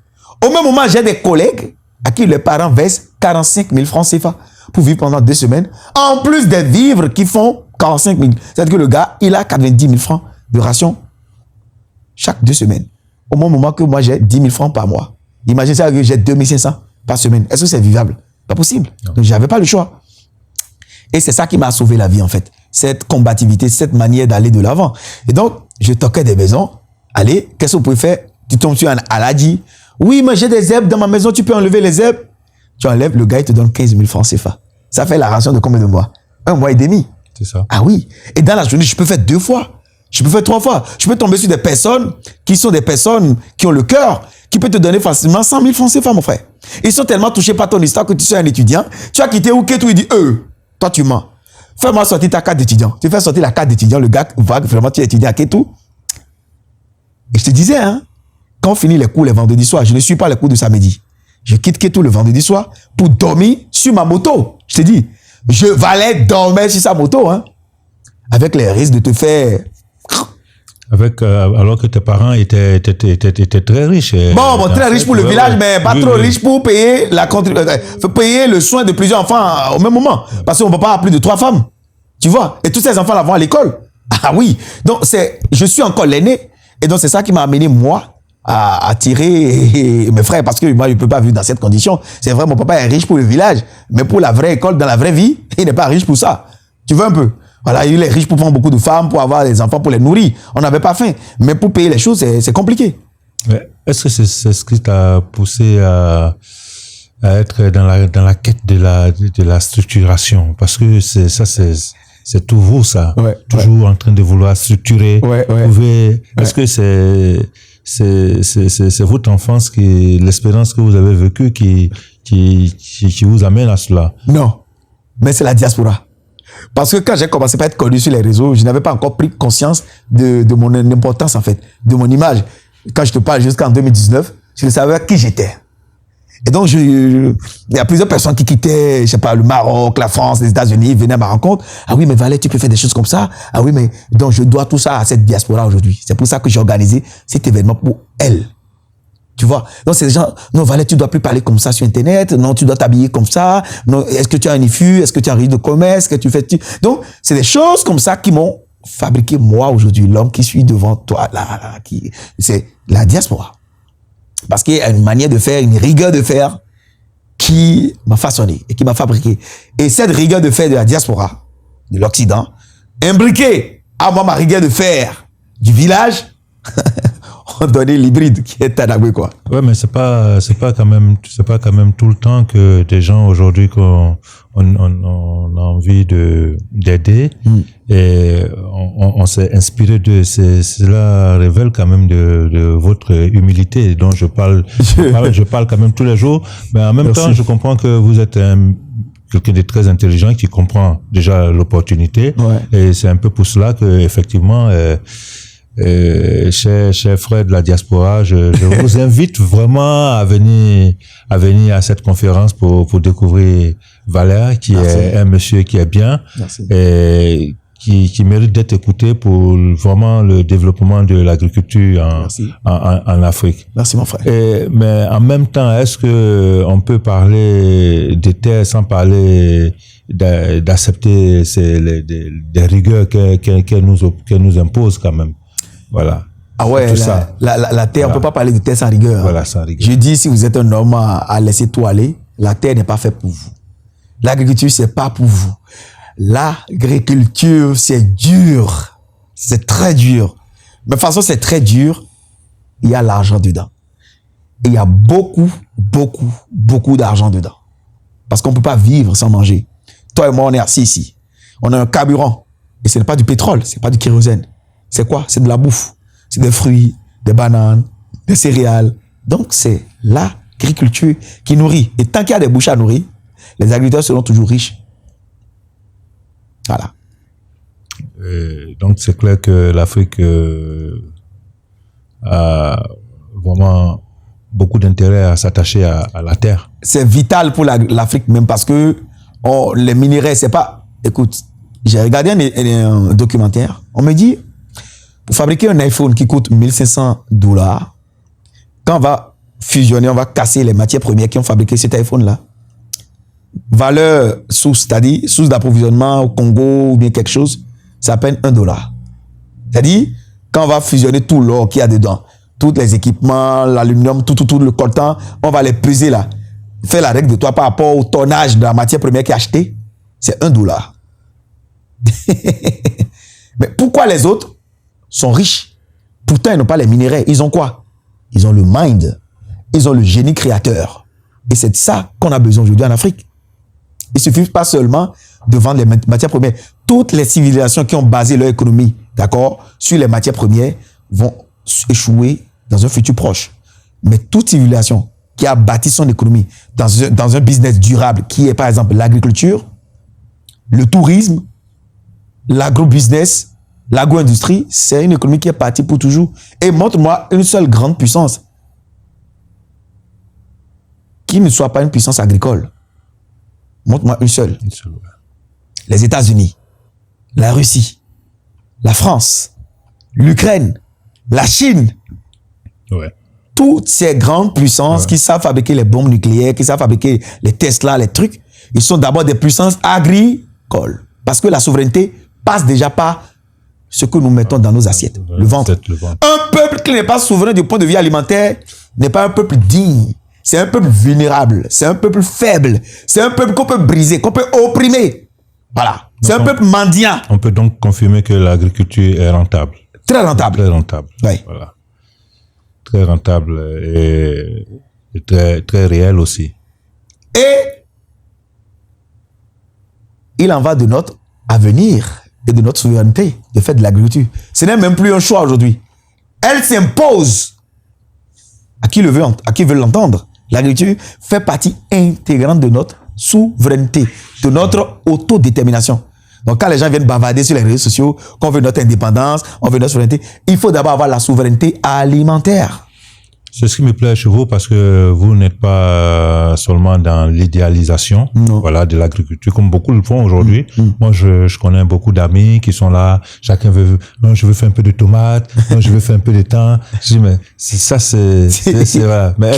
Au même moment, j'ai des collègues à qui les parents versent 45 000 francs CFA pour vivre pendant 2 semaines, en plus des vivres qui font 45 000. C'est-à-dire que le gars, il a 90 000 francs de ration chaque 2 semaines. Au même moment que moi, j'ai 10 000 francs par mois. Imagine ça, j'ai 2 500 par semaine. Est-ce que c'est vivable? Pas possible. Non. Donc, j'avais pas le choix. Et c'est ça qui m'a sauvé la vie, en fait. Cette combativité, cette manière d'aller de l'avant. Et donc, je toquais des maisons. Allez, qu'est-ce que vous pouvez faire? Tu tombes sur un aladji. Oui, mais j'ai des herbes dans ma maison, tu peux enlever les herbes. Tu enlèves, le gars, il te donne 15 000 francs CFA. Ça fait la ration de combien de mois? 1 mois et demi. C'est ça. Ah oui. Et dans la journée, je peux faire 2 fois. Je peux faire 3 fois. Je peux tomber sur des personnes qui sont des personnes qui ont le cœur, qui peuvent te donner facilement 100 000 francs CFA, mon frère. Ils sont tellement touchés par ton histoire que tu sois un étudiant. Tu as quitté Oukétou, il dit, toi, tu mens. Fais-moi sortir ta carte d'étudiant. Tu fais sortir la carte d'étudiant, le gars voit que vraiment tu es étudiant à Kétou. Et je te disais, hein, quand on finit les cours les vendredis soirs, je ne suis pas les cours de samedi. Je quitte Kétou le vendredi soir pour dormir sur ma moto. Je te dis, je valais dormir sur sa moto, hein, avec les risques de te faire... alors que tes parents étaient très riches. Très riches pour le village, mais pas trop riches pour payer payer le soin de plusieurs enfants au même moment. Parce qu'on papa a plus de 3 femmes. Tu vois? Et tous ces enfants-là vont à l'école. Ah oui. Donc, je suis encore l'aîné. Et donc, c'est ça qui m'a amené, moi, à tirer mes frères. Parce que moi, je ne peux pas vivre dans cette condition. C'est vrai, mon papa est riche pour le village. Mais pour la vraie école, dans la vraie vie, il n'est pas riche pour ça. Tu vois un peu? Voilà, il est riche pour prendre beaucoup de femmes, pour avoir des enfants, pour les nourrir. On n'avait pas faim. Mais pour payer les choses, c'est compliqué. Est-ce que c'est ce qui t'a poussé à à être dans la quête de la structuration, parce que c'est tout vous, ça. Ouais, toujours en train de vouloir structurer. Est-ce que c'est votre enfance, l'espérance que vous avez vécue qui vous amène à cela? Non, mais c'est la diaspora. Parce que quand j'ai commencé à être connu sur les réseaux, je n'avais pas encore pris conscience de mon importance, en fait, de mon image. Quand je te parle jusqu'en 2019, je ne savais pas qui j'étais. Et donc, il y a plusieurs personnes qui quittaient, je sais pas, le Maroc, la France, les États-Unis, venaient à ma rencontre. Ah oui, mais Valère, tu peux faire des choses comme ça. Ah oui, mais donc je dois tout ça à cette diaspora aujourd'hui. C'est pour ça que j'ai organisé cet événement pour elle. Tu vois? Donc, c'est des gens, non, Valère, tu dois plus parler comme ça sur Internet. Non, tu dois t'habiller comme ça. Non, est-ce que tu as un IFU? Est-ce que tu as un registre de commerce? Est-ce que tu fais, donc, c'est des choses comme ça qui m'ont fabriqué moi aujourd'hui, l'homme qui suis devant toi, là, c'est la diaspora. Parce qu'il y a une manière de faire, une rigueur de faire qui m'a façonné et qui m'a fabriqué. Et cette rigueur de faire de la diaspora, de l'Occident, imbriquée à moi ma rigueur de faire du village, on donnait l'hybride qui est Tanagwe, quoi. Ouais, mais c'est pas quand même tout le temps que des gens aujourd'hui qu'on a envie d'aider et on s'est inspiré de cela révèle quand même de votre humilité dont je parle quand même tous les jours, mais en même temps je comprends que vous êtes quelqu'un de très intelligent qui comprend déjà l'opportunité, et c'est un peu pour cela que effectivement chers frères de la diaspora, je vous invite vraiment à venir à cette conférence pour découvrir Valère, qui est un monsieur qui est bien. Et qui mérite d'être écouté pour vraiment le développement de l'agriculture en Afrique. Merci mon frère. Mais en même temps, est-ce que on peut parler des terres sans parler d'accepter des rigueurs qu'elle nous impose quand même? Voilà. Ah ouais, la terre, on peut pas parler de terre sans rigueur. Voilà, sans rigueur. Je dis, si vous êtes un homme à laisser tout aller, la terre n'est pas faite pour vous. L'agriculture, c'est pas pour vous. L'agriculture, c'est dur. C'est très dur. Mais de toute façon, c'est très dur. Il y a l'argent dedans. Et il y a beaucoup d'argent dedans. Parce qu'on peut pas vivre sans manger. Toi et moi, on est assis ici. On a un carburant. Et ce n'est pas du pétrole, c'est pas du kérosène. C'est quoi? C'est de la bouffe. C'est des fruits, des bananes, des céréales. Donc, c'est l'agriculture qui nourrit. Et tant qu'il y a des bouches à nourrir, les agriculteurs seront toujours riches. Voilà. Donc, c'est clair que l'Afrique a vraiment beaucoup d'intérêt à s'attacher à la terre. C'est vital pour l'Afrique même parce que les minéraux, c'est pas... Écoute, j'ai regardé un documentaire. On me dit, pour fabriquer un iPhone qui coûte $1 500, quand on va fusionner, on va casser les matières premières qui ont fabriqué cet iPhone-là. Valeur source, c'est-à-dire source d'approvisionnement au Congo ou bien quelque chose, ça peine $1. C'est-à-dire, quand on va fusionner tout l'or qu'il y a dedans, tous les équipements, l'aluminium, tout le coltan, on va les peser là. Fais la règle de toi par rapport au tonnage de la matière première qui est achetée, c'est $1. Mais pourquoi les autres sont riches? Pourtant, ils n'ont pas les minéraux. Ils ont quoi? Ils ont le mind. Ils ont le génie créateur. Et c'est de ça qu'on a besoin aujourd'hui en Afrique. Il ne suffit pas seulement de vendre les matières premières. Toutes les civilisations qui ont basé leur économie, d'accord, sur les matières premières vont échouer dans un futur proche. Mais toute civilisation qui a bâti son économie dans un business durable, qui est par exemple l'agriculture, le tourisme, l'agro-business, l'agro-industrie, c'est une économie qui est partie pour toujours. Et montre-moi une seule grande puissance qui ne soit pas une puissance agricole. Montre-moi une seule. Les États-Unis, la Russie, la France, l'Ukraine, la Chine. Ouais. Toutes ces grandes puissances qui savent fabriquer les bombes nucléaires, qui savent fabriquer les Tesla, les trucs, ils sont d'abord des puissances agricoles. Parce que la souveraineté passe déjà par ce que nous mettons dans nos assiettes, le ventre. Un peuple qui n'est pas souverain du point de vue alimentaire n'est pas un peuple digne. C'est un peuple vulnérable, c'est un peuple faible, c'est un peuple qu'on peut briser, qu'on peut opprimer. Voilà. C'est un peuple mendiant. On peut donc confirmer que l'agriculture est rentable. Très rentable. Très rentable. Oui. Voilà. Très rentable et très, très réel aussi. Et il en va de notre avenir et de notre souveraineté de faire de l'agriculture. Ce n'est même plus un choix aujourd'hui. Elle s'impose à qui veut l'entendre. L'agriculture fait partie intégrante de notre souveraineté, de notre autodétermination. Donc quand les gens viennent bavarder sur les réseaux sociaux, qu'on veut notre indépendance, on veut notre souveraineté, il faut d'abord avoir la souveraineté alimentaire. C'est ce qui me plaît chez vous parce que vous n'êtes pas seulement dans l'idéalisation, voilà, de l'agriculture comme beaucoup le font aujourd'hui. Moi, je connais beaucoup d'amis qui sont là. Chacun veut, non, je veux faire un peu de tomates, non, je veux faire un peu de thym. Je dis, mais ça, c'est voilà. Mais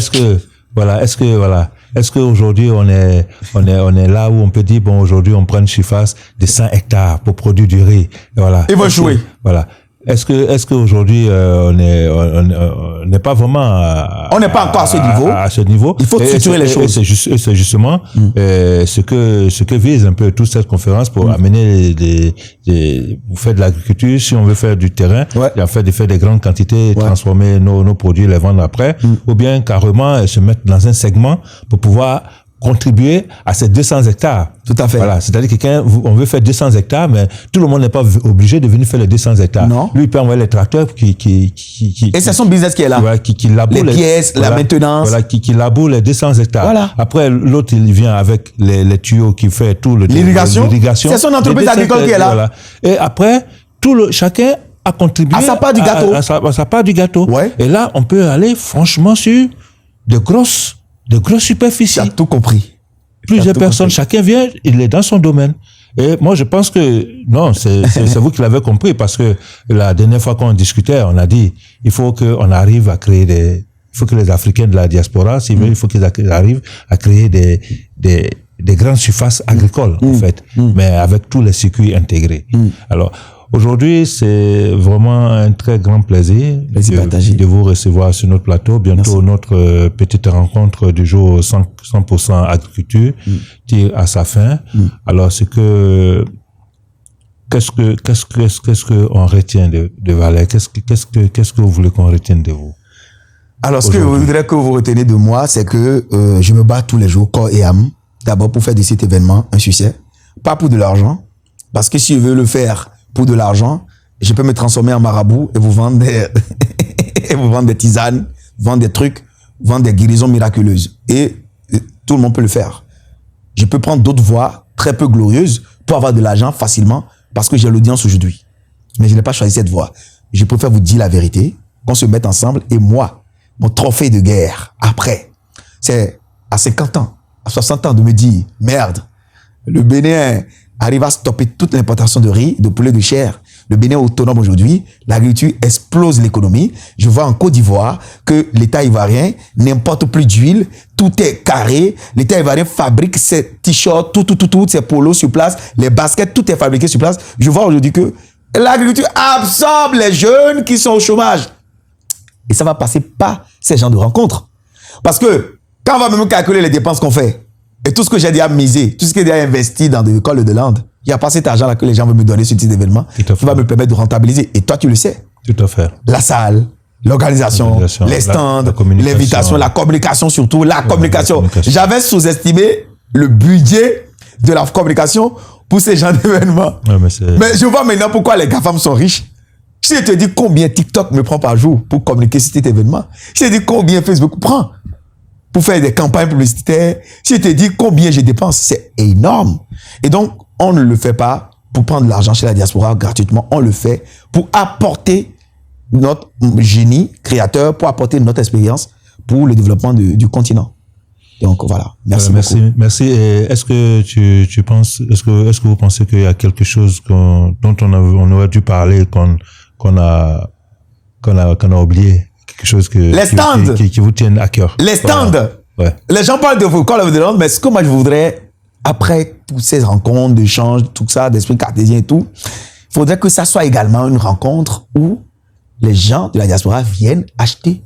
est-ce qu'aujourd'hui on est là où on peut dire, bon, aujourd'hui on prend une surface de 100 hectares pour produire du riz. Voilà. Il va jouer. Voilà. Est-ce qu'aujourd'hui on n'est pas vraiment on n'est pas encore à ce niveau. Il faut structurer les choses. C'est justement ce que vise un peu toute cette conférence pour amener vous faire de l'agriculture si on veut faire du terrain, et en fait de faire des grandes quantités, transformer nos produits, les vendre après, ou bien carrément se mettre dans un segment pour pouvoir contribuer à ces 200 hectares. Tout à fait. Voilà, c'est-à-dire que on veut faire 200 hectares, mais tout le monde n'est pas obligé de venir faire les 200 hectares. Non. Lui, il peut envoyer les tracteurs et c'est son business qui est là. Voilà, qui laboure les pièces, la maintenance. Voilà, qui laboure les 200 hectares. Voilà. Après, l'autre, il vient avec les tuyaux qui fait tout l'irrigation. C'est son entreprise agricole qui est là. Voilà. Et après, chacun a contribué à sa part du gâteau. À sa part du gâteau. Ouais. Et là, on peut aller franchement sur de grosses superficies. Tu as tout compris. Plusieurs personnes, chacun vient, il est dans son domaine. Et moi, je pense que, non, c'est vous qui l'avez compris, parce que la dernière fois qu'on discutait, on a dit, il faut qu'on arrive à créer il faut que les Africains de la diaspora, s'ils veulent, il faut qu'ils arrivent à créer des grandes surfaces agricoles, en fait, mais avec tous les circuits intégrés. Alors, aujourd'hui, c'est vraiment un très grand plaisir de vous recevoir sur notre plateau. Bientôt, notre petite rencontre du jour 100% agriculture tire à sa fin. Alors, qu'est-ce qu'on retient de Valère? Qu'est-ce que vous voulez qu'on retienne de vous? Alors, ce que je voudrais que vous retenez de moi, c'est que je me bats tous les jours, corps et âme, d'abord pour faire de cet événement un succès. Pas pour de l'argent, parce que si je veux le faire pour de l'argent, je peux me transformer en marabout et vous vendre des tisanes, vendre des trucs, vendre des guérisons miraculeuses. Et tout le monde peut le faire. Je peux prendre d'autres voies très peu glorieuses pour avoir de l'argent facilement parce que j'ai l'audience aujourd'hui. Mais je n'ai pas choisi cette voie. Je préfère vous dire la vérité, qu'on se mette ensemble et moi, mon trophée de guerre, après, c'est à 50 ans, à 60 ans de me dire, merde, le Bénin arrive à stopper toute l'importation de riz, de poulet, de chair. Le Bénin est autonome aujourd'hui. L'agriculture explose l'économie. Je vois en Côte d'Ivoire que l'État ivoirien n'importe plus d'huile. Tout est carré. L'État ivoirien fabrique ses t-shirts, tout, ses polos sur place, les baskets, tout est fabriqué sur place. Je vois aujourd'hui que l'agriculture absorbe les jeunes qui sont au chômage. Et ça va passer par ces genres de rencontres. Parce que quand on va même calculer les dépenses qu'on fait, et tout ce que j'ai déjà misé, tout ce que j'ai déjà investi dans des écoles de langue, il n'y a pas cet argent-là que les gens veulent me donner sur ce type d'événement qui va me permettre de rentabiliser. Et toi, tu le sais. Tout à fait. La salle, l'organisation, les stands, l'invitation, la communication surtout, la communication. J'avais sous-estimé le budget de la communication pour ces genres d'événements. Ouais, mais je vois maintenant pourquoi les GAFAM sont riches. Je te dis combien TikTok me prend par jour pour communiquer sur cet événement. Je te dis combien Facebook prend pour faire des campagnes publicitaires. Si je te dis combien je dépense, c'est énorme. Et donc, on ne le fait pas pour prendre de l'argent chez la diaspora gratuitement. On le fait pour apporter notre génie créateur, pour apporter notre expérience pour le développement du continent. Donc, voilà. Merci beaucoup. Merci. Est-ce que tu penses, est-ce que vous pensez qu'il y a quelque chose dont on aurait dû parler, qu'on a oublié? Quelque chose qui vous tienne à cœur. Les stands. Voilà. Ouais. Les gens parlent de vos Call of Duty, mais ce que moi je voudrais, après toutes ces rencontres, d'échanges, tout ça, d'esprit cartésien et tout, il faudrait que ça soit également une rencontre où les gens de la diaspora viennent acheter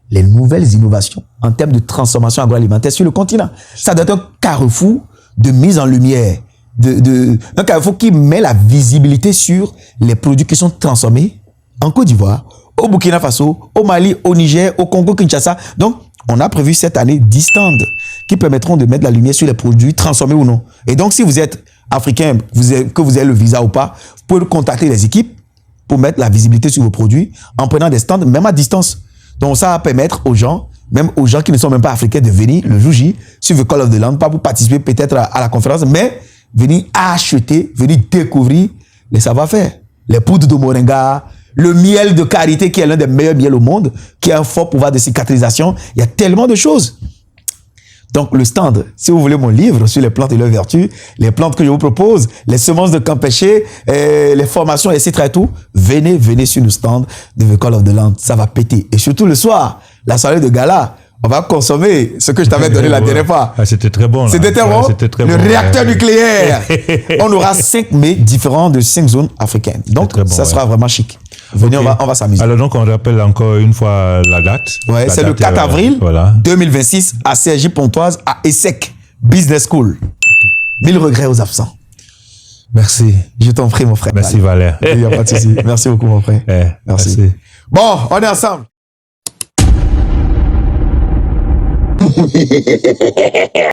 les nouvelles innovations en termes de transformation agroalimentaire sur le continent. Ça doit être un carrefour de mise en lumière, un carrefour qui met la visibilité sur les produits qui sont transformés en Côte d'Ivoire, au Burkina Faso, au Mali, au Niger, au Congo, Kinshasa. Donc, on a prévu cette année 10 stands qui permettront de mettre la lumière sur les produits transformés ou non. Et donc, si vous êtes africain, que vous avez le visa ou pas, vous pouvez contacter les équipes pour mettre la visibilité sur vos produits en prenant des stands, même à distance. Donc, ça va permettre aux gens, même aux gens qui ne sont même pas africains, de venir le jour J sur The Call of the Land, pas pour participer peut-être à la conférence, mais venir acheter, venir découvrir les savoir-faire. Les poudres de moringa, le miel de karité qui est l'un des meilleurs miels au monde, qui a un fort pouvoir de cicatrisation. Il y a tellement de choses. Donc, le stand, si vous voulez mon livre sur les plantes et leurs vertus, les plantes que je vous propose, les semences de Campéché, les formations, etc. et tout, venez sur le stand de The Call of the Land. Ça va péter. Et surtout le soir, la soirée de gala, on va consommer ce que je t'avais donné la dernière fois. Ah, c'était très bon. C'était très bon. C'était très le bon. Réacteur nucléaire. On aura 5 mets différents de 5 zones africaines. Donc, bon, ça sera vraiment chic. Venez, okay. on va s'amuser. Alors, donc, on rappelle encore une fois la date. Ouais, c'est le 4 avril 2026 à Cergy-Pontoise, à ESSEC Business School. Okay. 1000 regrets aux absents. Merci. Je t'en prie, mon frère. Merci, Valère. Il n'y a pas de souci. Merci beaucoup, mon frère. Merci. Bon, on est ensemble.